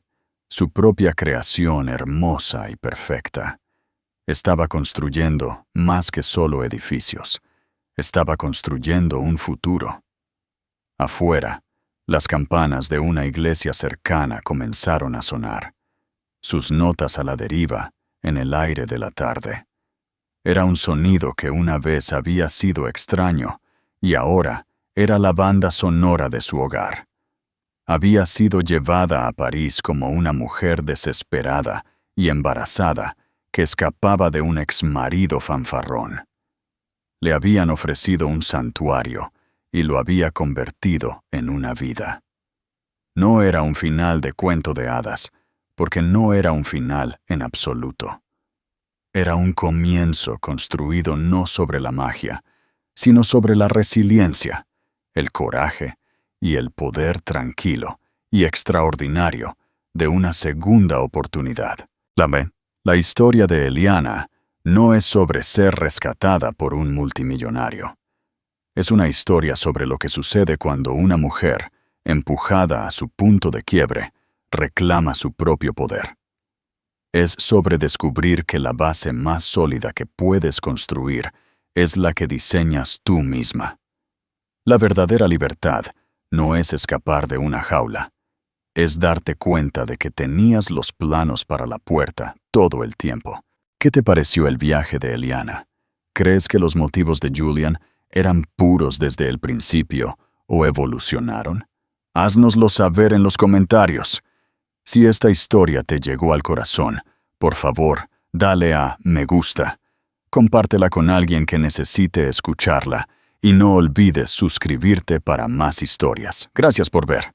su propia creación hermosa y perfecta. Estaba construyendo más que solo edificios. Estaba construyendo un futuro. Afuera, las campanas de una iglesia cercana comenzaron a sonar, sus notas a la deriva en el aire de la tarde. Era un sonido que una vez había sido extraño y ahora era la banda sonora de su hogar. Había sido llevada a París como una mujer desesperada y embarazada que escapaba de un exmarido fanfarrón. Le habían ofrecido un santuario y lo había convertido en una vida. No era un final de cuento de hadas, porque no era un final en absoluto. Era un comienzo construido no sobre la magia, sino sobre la resiliencia, el coraje y el poder tranquilo y extraordinario de una segunda oportunidad. La historia de Eliana no es sobre ser rescatada por un multimillonario. Es una historia sobre lo que sucede cuando una mujer, empujada a su punto de quiebre, reclama su propio poder. Es sobre descubrir que la base más sólida que puedes construir es la que diseñas tú misma. La verdadera libertad no es escapar de una jaula, es darte cuenta de que tenías los planos para la puerta todo el tiempo. ¿Qué te pareció el viaje de Eliana? ¿Crees que los motivos de Julian eran puros desde el principio o evolucionaron? Haznoslo saber en los comentarios. Si esta historia te llegó al corazón, por favor, dale a me gusta. Compártela con alguien que necesite escucharla y no olvides suscribirte para más historias. Gracias por ver.